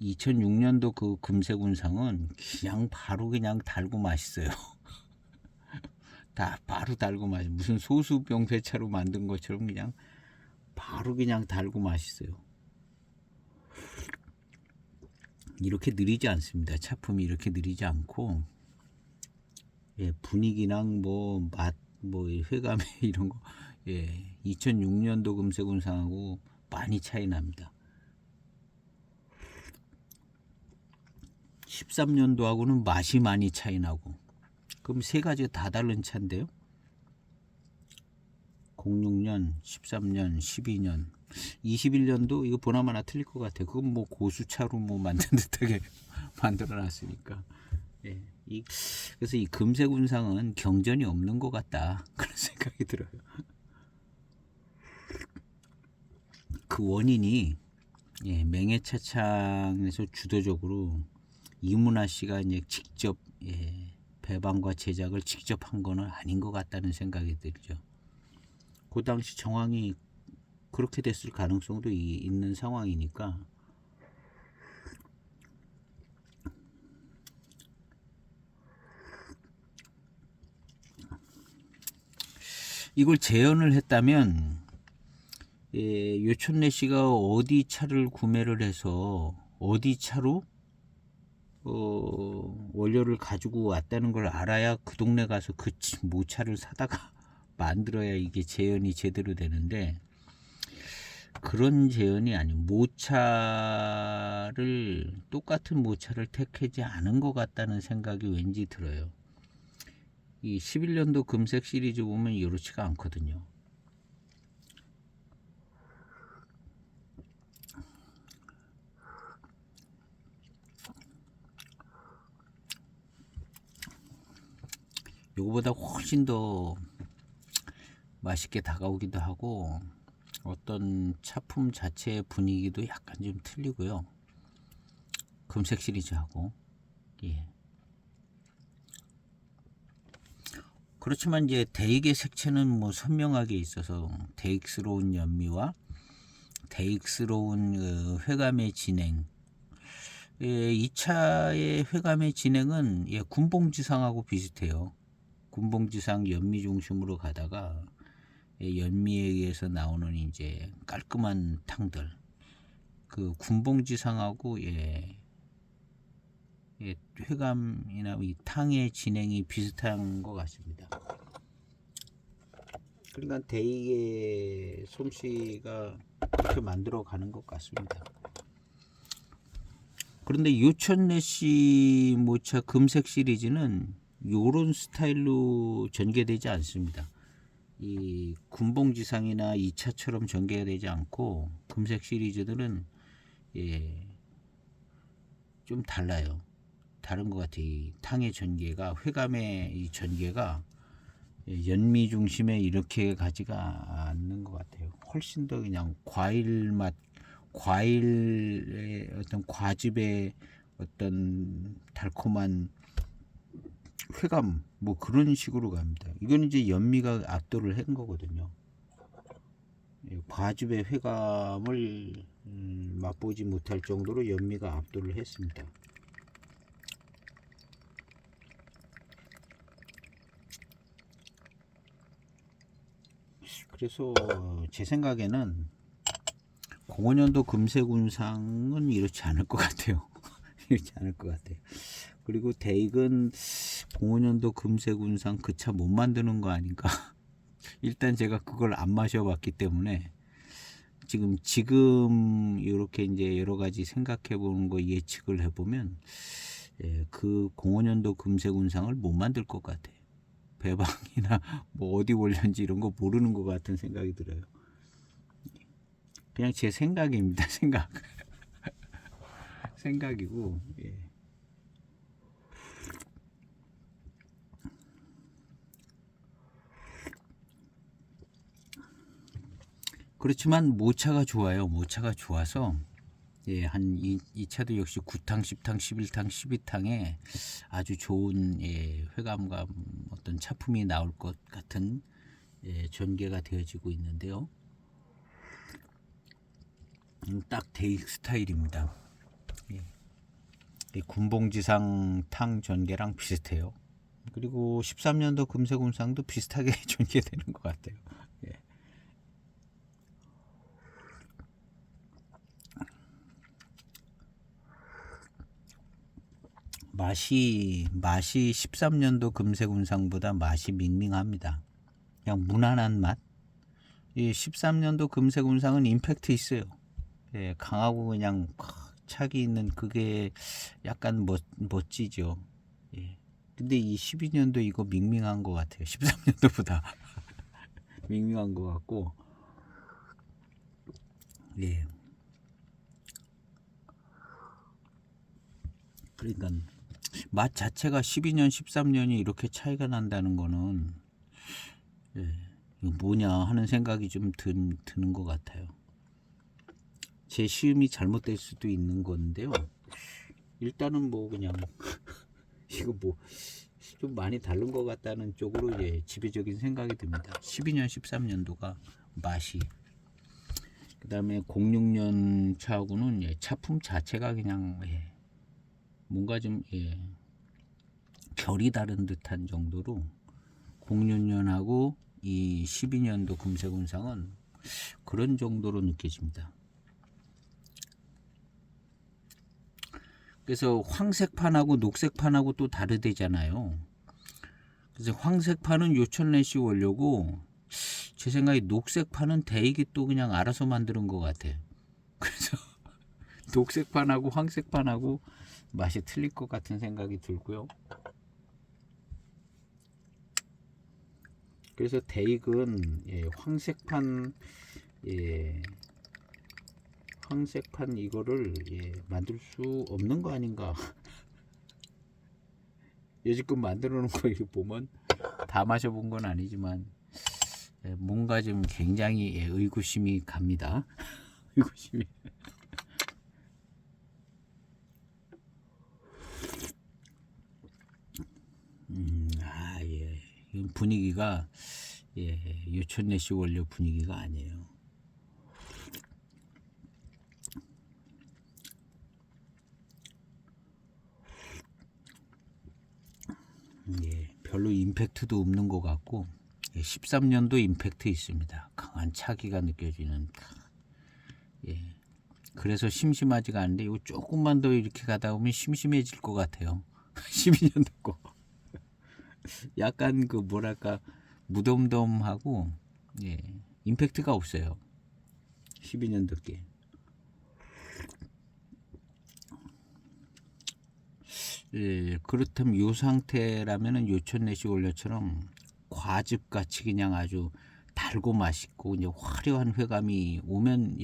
2006년도 그 금색 운상은 그냥 바로 그냥 달고 맛있어요. 다 바로 달고 맛있어요. 무슨 소수병폐차로 만든 것처럼 그냥 바로 그냥 달고 맛있어요. 이렇게 느리지 않습니다. 차품이 이렇게 느리지 않고 분위기랑 뭐 맛, 뭐 회감 이런 거 2006년도 금색 운상하고 많이 차이 납니다. 13년도하고는 맛이 많이 차이 나고 그럼 세 가지 다 다른 차인데요. 06년, 13년, 12년, 21년도 이거 보나마나 틀릴 것 같아요. 그건 뭐 고수차로 뭐 만든 듯하게 만들어놨으니까. 그래서 이 금색 운상은 경전이 없는 것 같다 그런 생각이 들어요. 그 원인이 맹해차창에서 주도적으로 이문아 씨가 이제 직접 배방과 제작을 직접 한 거는 아닌 것 같다는 생각이 들죠. 그 당시 정황이 그렇게 됐을 가능성도 있는 상황이니까 이걸 재현을 했다면 요촌래 씨가 어디 차를 구매를 해서 어디 차로 원료를 가지고 왔다는 걸 알아야 그 동네 가서 그 모차를 사다가 만들어야 이게 재현이 제대로 되는데 그런 재현이 아니고 모차를 똑같은 모차를 택하지 않은 것 같다는 생각이 왠지 들어요. 이 11년도 금색 시리즈 보면 이렇지가 않거든요. 요거보다 훨씬 더 맛있게 다가오기도 하고 어떤 차품 자체의 분위기도 약간 좀 틀리고요. 금색 시리즈하고 그렇지만 이제 대익의 색채는 뭐 선명하게 있어서 대익스러운 연미와 대익스러운 회감의 진행. 이 차의 회감의 진행은 군봉지상하고 비슷해요. 군봉지상 연미 중심으로 가다가 연미에 의해서 나오는 이제 깔끔한 탕들. 그 군봉지상하고 회감이나 이 탕의 진행이 비슷한 것 같습니다. 그러니까 대익의 솜씨가 그렇게 만들어 가는 것 같습니다. 그런데 요천래씨 모차 금색 시리즈는 요런 스타일로 전개되지 않습니다. 이 군봉지상이나 2차처럼 전개가 되지 않고 금색 시리즈들은 좀 달라요. 다른 것 같아요. 이 탕의 전개가, 회감의 이 전개가 연미 중심에 이렇게 가지가 않는 것 같아요. 훨씬 더 그냥 과일 맛, 과일의 어떤 과즙의 어떤 달콤한 회감, 뭐 그런 식으로 갑니다. 이건 이제 연미가 압도를 한 거거든요. 과즙의 회감을 맛보지 못할 정도로 연미가 압도를 했습니다. 그래서 제 생각에는 05년도 금색운상은 이렇지 않을 것 같아요. 이렇지 않을 것 같아요. 그리고 대익은 05년도 금색운상 그 차 못 만드는 거 아닌가? 일단 제가 그걸 안 마셔봤기 때문에 지금 이렇게 이제 여러 가지 생각해 보는 거 예측을 해보면 그 05년도 금색운상을 못 만들 것 같아요. 배방이나 뭐 어디 올렸는지 이런 거 모르는 것 같은 생각이 들어요. 그냥 제 생각입니다. 생각이고. 그렇지만 모차가 좋아요. 모차가 좋아서 이 차도 역시 9탕, 10탕, 11탕, 12탕에 아주 좋은 회감과 어떤 차품이 나올 것 같은 전개가 되어지고 있는데요. 딱 대익 스타일입니다. 군봉지상 탕 전개랑 비슷해요. 그리고 13년도 금색운상도 비슷하게 전개되는 것 같아요. 맛이 13년도 금색운상보다 맛이 밍밍합니다. 그냥 무난한 맛. 이 13년도 금색운상은 임팩트 있어요. 강하고 그냥 착이 있는 그게 약간 멋지죠. 근데 이 12년도 이거 밍밍한 것 같아요. 13년도보다 밍밍한 것 같고. 그러니까 맛 자체가 12년, 13년이 이렇게 차이가 난다는 거는 이거 뭐냐 하는 생각이 좀 드는 것 같아요. 제 시음이 잘못될 수도 있는 건데요. 일단은 뭐 그냥 이거 뭐 좀 많이 다른 것 같다는 쪽으로 지배적인 생각이 듭니다. 12년, 13년도가 맛이. 그 다음에 06년 차하고는 차품 자체가 그냥 뭔가 좀 결이 다른 듯한 정도로 06년하고 이 12년도 금색운상은 그런 정도로 느껴집니다. 그래서 황색판하고 녹색판하고 또 다르대잖아요. 그래서 황색판은 요천래시 원료고 제 생각에 녹색판은 대익이 또 그냥 알아서 만드는 것 같아. 그래서 녹색판하고 황색판하고 맛이 틀릴 것 같은 생각이 들고요. 그래서 대익은 황색판 이거를 만들 수 없는 거 아닌가. 여지껏 만들어 놓은 거 이렇게 보면 다 마셔본 건 아니지만 뭔가 좀 굉장히 의구심이 갑니다. 의구심이. 이건 분위기가 요천내시 원료 분위기가 아니에요. 별로 임팩트도 없는 것 같고 13년도 임팩트 있습니다. 강한 차기가 느껴지는. 그래서 심심하지가 않은데 이거 조금만 더 이렇게 가다 보면 심심해질 것 같아요. 12년도 거. 약간 그 뭐랄까 무덤덤하고 임팩트가 없어요. 12년도 게. 그렇다면 이 상태라면은 요천내시 원료처럼 과즙같이 그냥 아주 달고 맛있고 이제 화려한 회감이 오면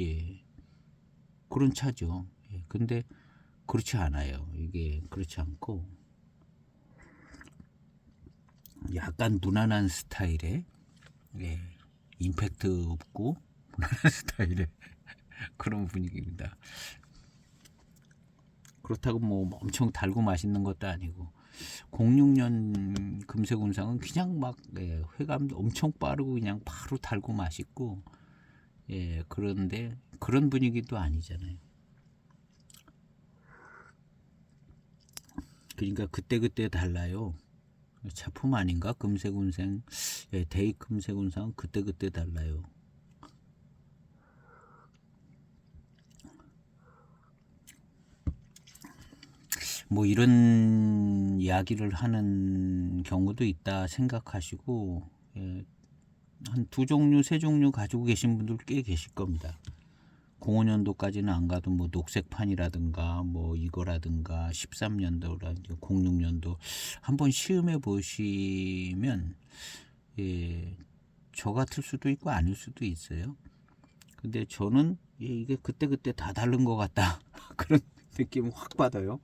그런 차죠. 근데 그렇지 않아요. 이게 그렇지 않고 약간 무난한 스타일의, 예, 임팩트 없고 무난한 스타일의 그런 분위기입니다. 그렇다고 뭐 엄청 달고 맛있는 것도 아니고 06년 금색운상은 그냥 막, 예, 회감도 엄청 빠르고 그냥 바로 달고 맛있고, 예, 그런데 그런 분위기도 아니잖아요. 그러니까 그때그때 달라요. 차품 아닌가? 금색운생, 예, 데이 금색운상은 그때그때 달라요. 뭐 이런 이야기를 하는 경우도 있다 생각하시고, 예, 한 두 종류, 세 종류 가지고 계신 분들 꽤 계실 겁니다. 05년도까지는 안 가도 뭐 녹색판이라든가 뭐 이거라든가 13년도라든가 06년도 한번 시음해 보시면, 예, 저 같을 수도 있고 아닐 수도 있어요. 근데 저는, 예, 이게 그때그때 다 다른 것 같다 그런 느낌을 확 받아요.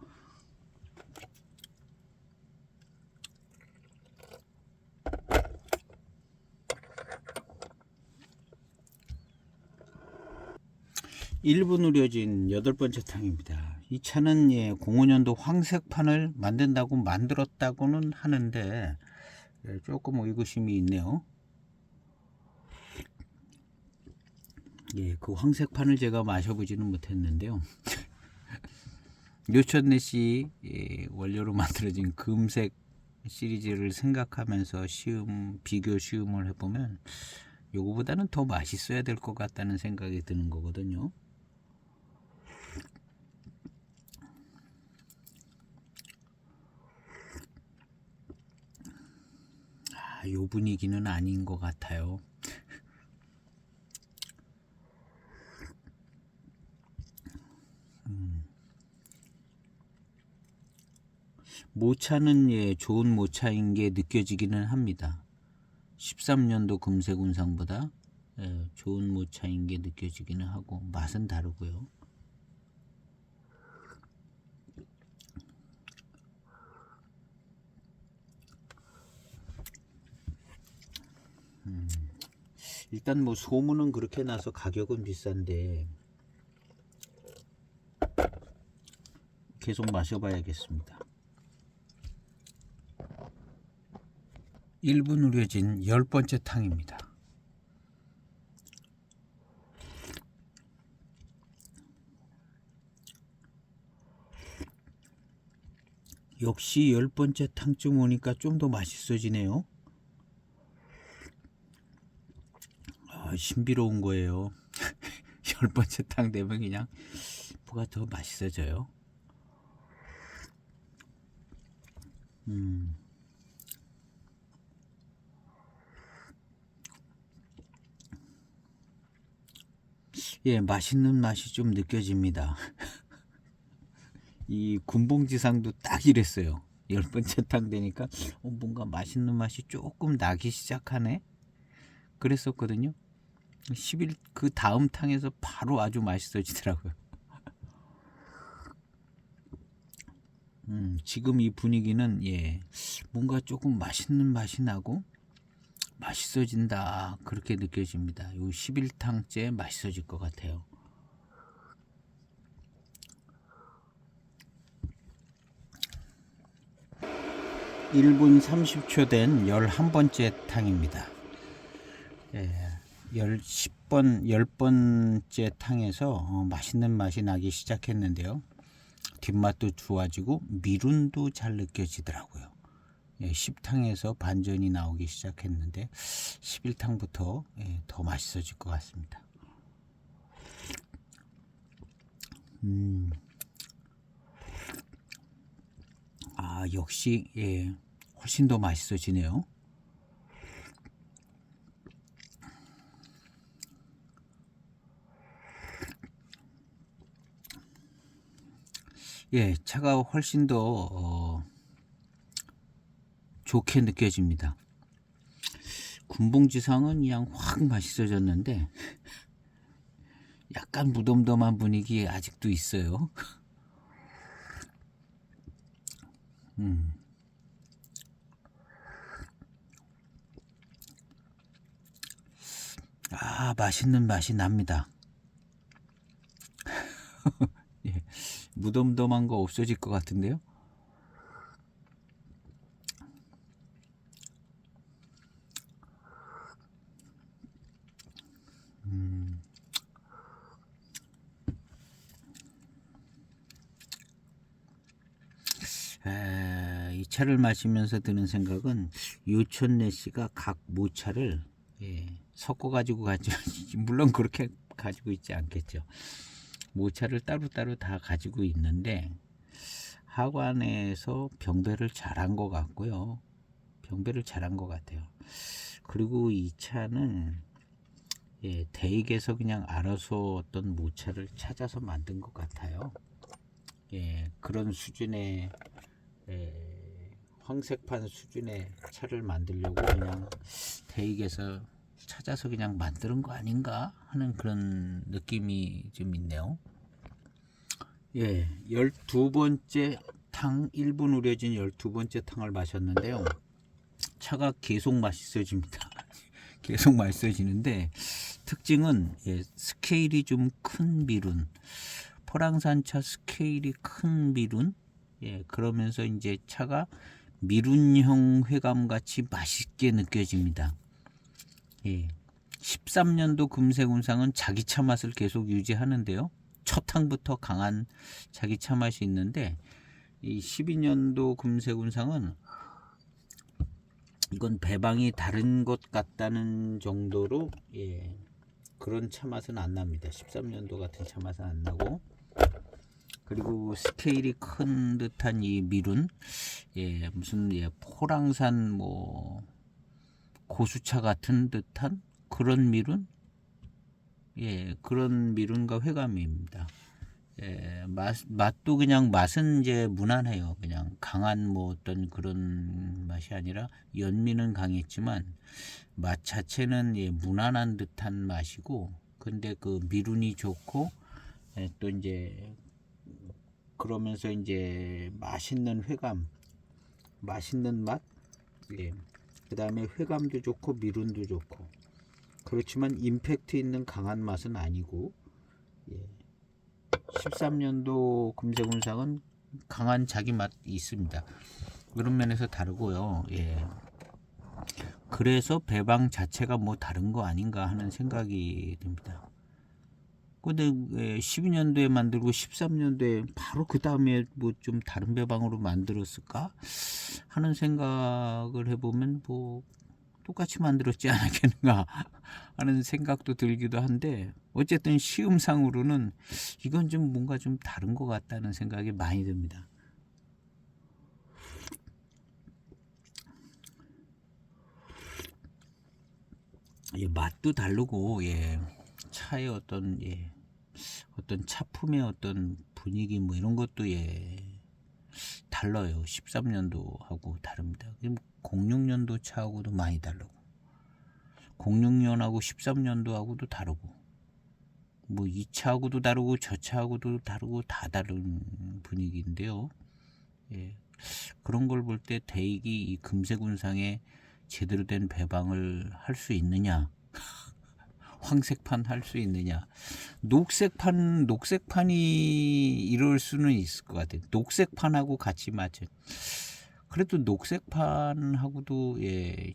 일부 누려진 8번째 탕입니다. 이 차는, 예, 05년도 황색판을 만든다고 만들었다고는 하는데, 예, 조금 의구심이 있네요. 예, 그 황색판을 제가 마셔보지는 못했는데요. 요천내시, 예, 원료로 만들어진 금색 시리즈를 생각하면서 비교 시음을 해보면 요거보다는 더 맛있어야 될 것 같다는 생각이 드는 거거든요. 요 분위기는 아닌 것 같아요. 모차는, 예, 좋은 모차인 게 느껴지기는 합니다. 13년도 금색운상보다, 예, 좋은 모차인 게 느껴지기는 하고 맛은 다르고요. 일단 뭐 소문은 그렇게 나서 가격은 비싼데 계속 마셔봐야겠습니다. 1분 우려진 10번째 탕입니다. 역시 10번째 탕쯤 오니까 좀 더 맛있어지네요. 신비로운 거예요. 10번째 탕 되면 그냥 뭐가 더 맛있어져요. 예, 맛있는 맛이 좀 느껴집니다. 이 군봉지상도 딱 이랬어요. 10번째 탕 되니까 뭔가 맛있는 맛이 조금 나기 시작하네 그랬었거든요. 10일 그 다음 탕에서 바로 아주 맛있어지더라고요. 지금 이 분위기는, 예, 뭔가 조금 맛있는 맛이 나고 맛있어진다 그렇게 느껴집니다. 요 11탕째 맛있어질 것 같아요. 1분 30초 된 11번째 탕입니다. 예, 10번째 탕에서 맛있는 맛이 나기 시작했는데요. 뒷맛도 좋아지고 미룬도 잘 느껴지더라고요. 예, 10탕에서 반전이 나오기 시작했는데 11탕부터, 예, 더 맛있어질 것 같습니다. 역시, 예, 훨씬 더 맛있어지네요. 예, 차가 훨씬 더 좋게 느껴집니다. 군봉지상은 그냥 확 맛있어졌는데 약간 무덤덤한 분위기 아직도 있어요. 음. 아, 맛있는 맛이 납니다. 예, 무덤덤한 거 없어질 것 같은데요. 이 차를 마시면서 드는 생각은 요촌내 씨가 각 모차를 섞어 가지고 가지 물론 그렇게 가지고 있지 않겠죠. 모차를 따로따로 다 가지고 있는데 하관에서 병배를 잘한 것 같고요. 병배를 잘한 것 같아요. 그리고 이 차는 대익에서 그냥 알아서 어떤 모차를 찾아서 만든 것 같아요. 그런 수준의 황색판 수준의 차를 만들려고 그냥 대익에서 찾아서 그냥 만드는 거 아닌가 하는 그런 느낌이 좀 있네요. 12번째 탕, 1분 우려진 12번째 탕을 마셨는데요. 차가 계속 맛있어집니다. 계속 맛있어지는데 특징은 스케일이 좀 큰 미룬, 포랑산차 스케일이 큰 미룬, 그러면서 이제 차가 미룬형 회감 같이 맛있게 느껴집니다. 13년도 금색운상은 자기 차 맛을 계속 유지하는데요. 첫 탕부터 강한 자기 차 맛이 있는데 이 12년도 금색운상은 이건 배방이 다른 것 같다는 정도로 그런 차 맛은 안 납니다. 13년도 같은 차 맛은 안 나고, 그리고 스케일이 큰 듯한 이 미룬, 무슨 포랑산 뭐 고수차 같은 듯한 그런 미룬, 그런 미룬과 회감입니다. 맛도 그냥 맛은 이제 무난해요. 그냥 강한 뭐 어떤 그런 맛이 아니라 연미는 강했지만 맛 자체는 무난한 듯한 맛이고, 근데 그 미룬이 좋고 또 이제 그러면서 이제 맛있는 회감, 맛있는 맛, 그 다음에 회감도 좋고 미룬도 좋고, 그렇지만 임팩트 있는 강한 맛은 아니고, 13년도 금색운상은 강한 자기 맛이 있습니다. 그런 면에서 다르고요. 그래서 배방 자체가 뭐 다른 거 아닌가 하는 생각이 듭니다. 근데 12년도에 만들고 13년도에 바로 그 다음에 뭐 좀 다른 배방으로 만들었을까 하는 생각을 해보면 뭐 똑같이 만들었지 않았겠는가 하는 생각도 들기도 한데, 어쨌든 시음상으로는 이건 좀 뭔가 좀 다른 것 같다는 생각이 많이 듭니다. 맛도 다르고 차의 어떤 어떤 차품의 어떤 분위기 뭐 이런 것도 달라요. 13년도하고 다릅니다. 06년도 차하고도 많이 다르고 06년하고 13년도하고도 다르고 뭐 이 차하고도 다르고 저 차하고도 다르고 다 다른 분위기인데요. 그런 걸 볼 때 대익이 이 금색운상에 제대로 된 배방을 할 수 있느냐, 황색판 할 수 있느냐, 녹색판이 이럴 수는 있을 것 같아요. 녹색판하고 같이 맞죠. 그래도 녹색판하고도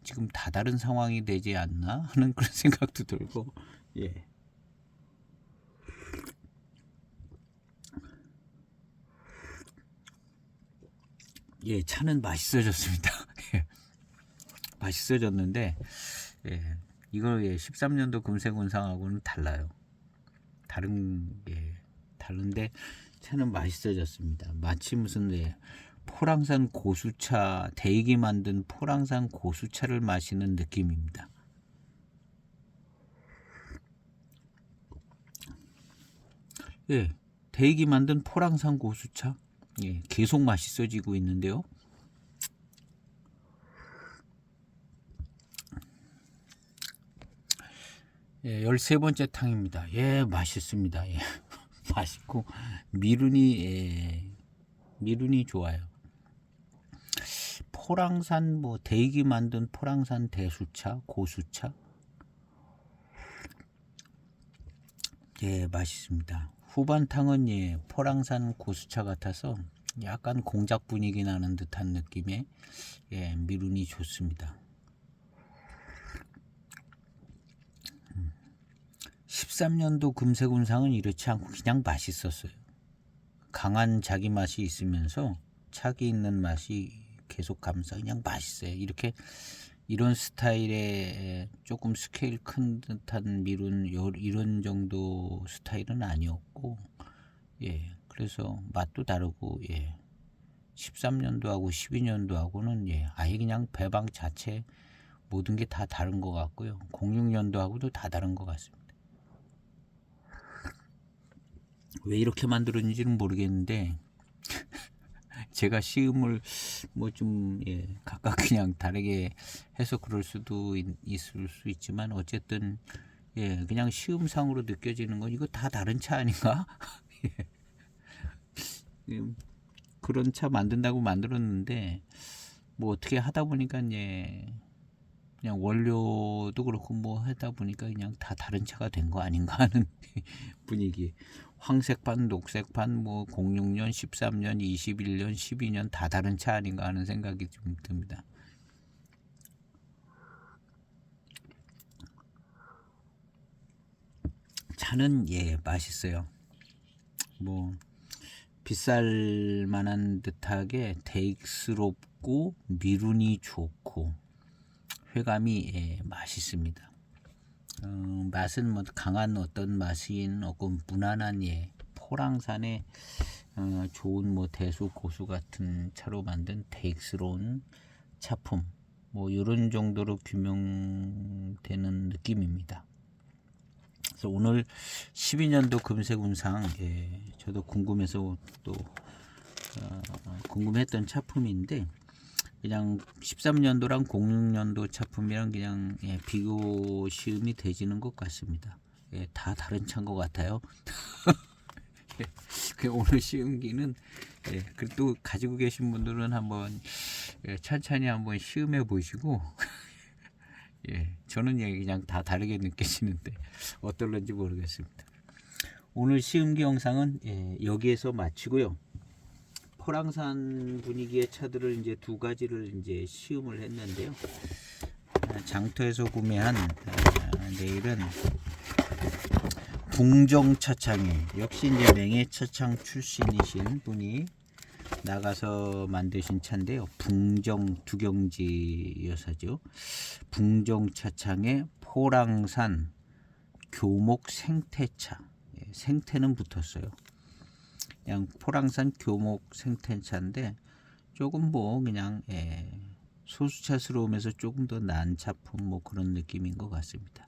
지금 다 다른 상황이 되지 않나 하는 그런 생각도 들고, 차는 맛있어졌습니다. 맛있어졌는데 이거 13년도 금색운상하고는 달라요. 다른데 차는 맛있어졌습니다. 마치 무슨 포랑산 고수차, 대익이 만든 포랑산 고수차를 마시는 느낌입니다. 대익이 만든 포랑산 고수차 계속 맛있어지고 있는데요. 13번째 탕입니다. 맛있습니다. 맛있고 미룬이 좋아요. 포랑산 뭐 대익이 만든 포랑산 대수차, 고수차. 예, 맛있습니다. 후반탕은 예, 포랑산 고수차 같아서 약간 공작 분위기 나는 듯한 느낌의 예, 미룬이 좋습니다. 13년도 금색운상은 이렇지 않고 그냥 맛있었어요. 강한 자기 맛이 있으면서 차기 있는 맛이 계속 감싸 그냥 맛있어요. 이렇게 이런 스타일의 조금 스케일 큰 듯한 미룬 이런 정도 스타일은 아니었고 예 그래서 맛도 다르고 예 13년도하고 12년도하고는 예 아예 그냥 배방 자체 모든 게 다 다른 것 같고요. 06년도하고도 다 다른 것 같습니다. 왜 이렇게 만들었는지는 모르겠는데 제가 시음을 뭐 좀 예, 각각 그냥 다르게 해서 그럴 수도 있을 수 있지만 어쨌든 예, 그냥 시음상으로 느껴지는 건 이거 다 다른 차 아닌가? 예, 그런 차 만든다고 만들었는데 뭐 어떻게 하다 보니까 예, 그냥 원료도 그렇고 뭐 하다 보니까 그냥 다 다른 차가 된 거 아닌가 하는 분위기. 황색판, 녹색판, 뭐 06년, 13년, 21년, 12년 다 다른 차 아닌가 하는 생각이 좀 듭니다. 차는 예 맛있어요. 뭐 비쌀 만한 듯하게 데익스럽고 미룬이 좋고 회감이 예, 맛있습니다. 맛은 뭐 강한 어떤 맛인 없고 무난한 예 포랑산의 좋은 뭐 대수 고수 같은 차로 만든 데익스러운 차품 뭐 이런 정도로 규명되는 느낌입니다. 그래서 오늘 12년도 금색운상 예, 저도 궁금해서 또 궁금했던 차품인데 그냥 13년도랑 06년도 차품이랑 그냥 예, 비교 시음이 되지는 것 같습니다. 예, 다 다른 차인 것 같아요. 예, 오늘 시음기는 예, 그래도 가지고 계신 분들은 한번 예, 천천히 한번 시음해 보시고 예, 저는 예, 그냥 다 다르게 느껴지는데 어떨런지 모르겠습니다. 오늘 시음기 영상은 예, 여기에서 마치고요. 포랑산 분위기의 차들을 이제 두 가지를 이제 시음을 했는데요. 장터에서 구매한 내일은 붕정 차창에 역시 이제 맹해 차창 출신이신 분이 나가서 만드신 차인데요. 붕정 두경지 여사죠. 붕정 차창에 포랑산 교목 생태차. 생태는 붙었어요. 그냥 포랑산 교목 생태차인데 조금 뭐 그냥 소수차스러우면서 조금 더 나은 차품 뭐 그런 느낌인 것 같습니다.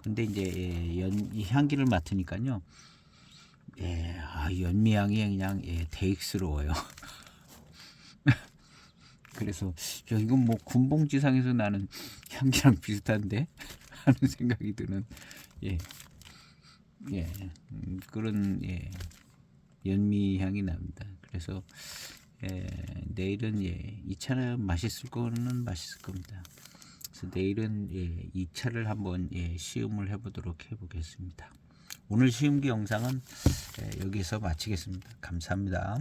근데 이제 이 향기를 맡으니까요. 연미향이 그냥 데익스러워요. 그래서 이건 뭐 군봉지상에서 나는 향기랑 비슷한데 하는 생각이 드는 그런 연미 향이 납니다. 그래서 내일은 이 차는 맛있을 거는 맛있을 겁니다. 그래서 내일은 이 차를 한번 시음을 해보도록 해보겠습니다. 오늘 시음기 영상은 여기서 마치겠습니다. 감사합니다.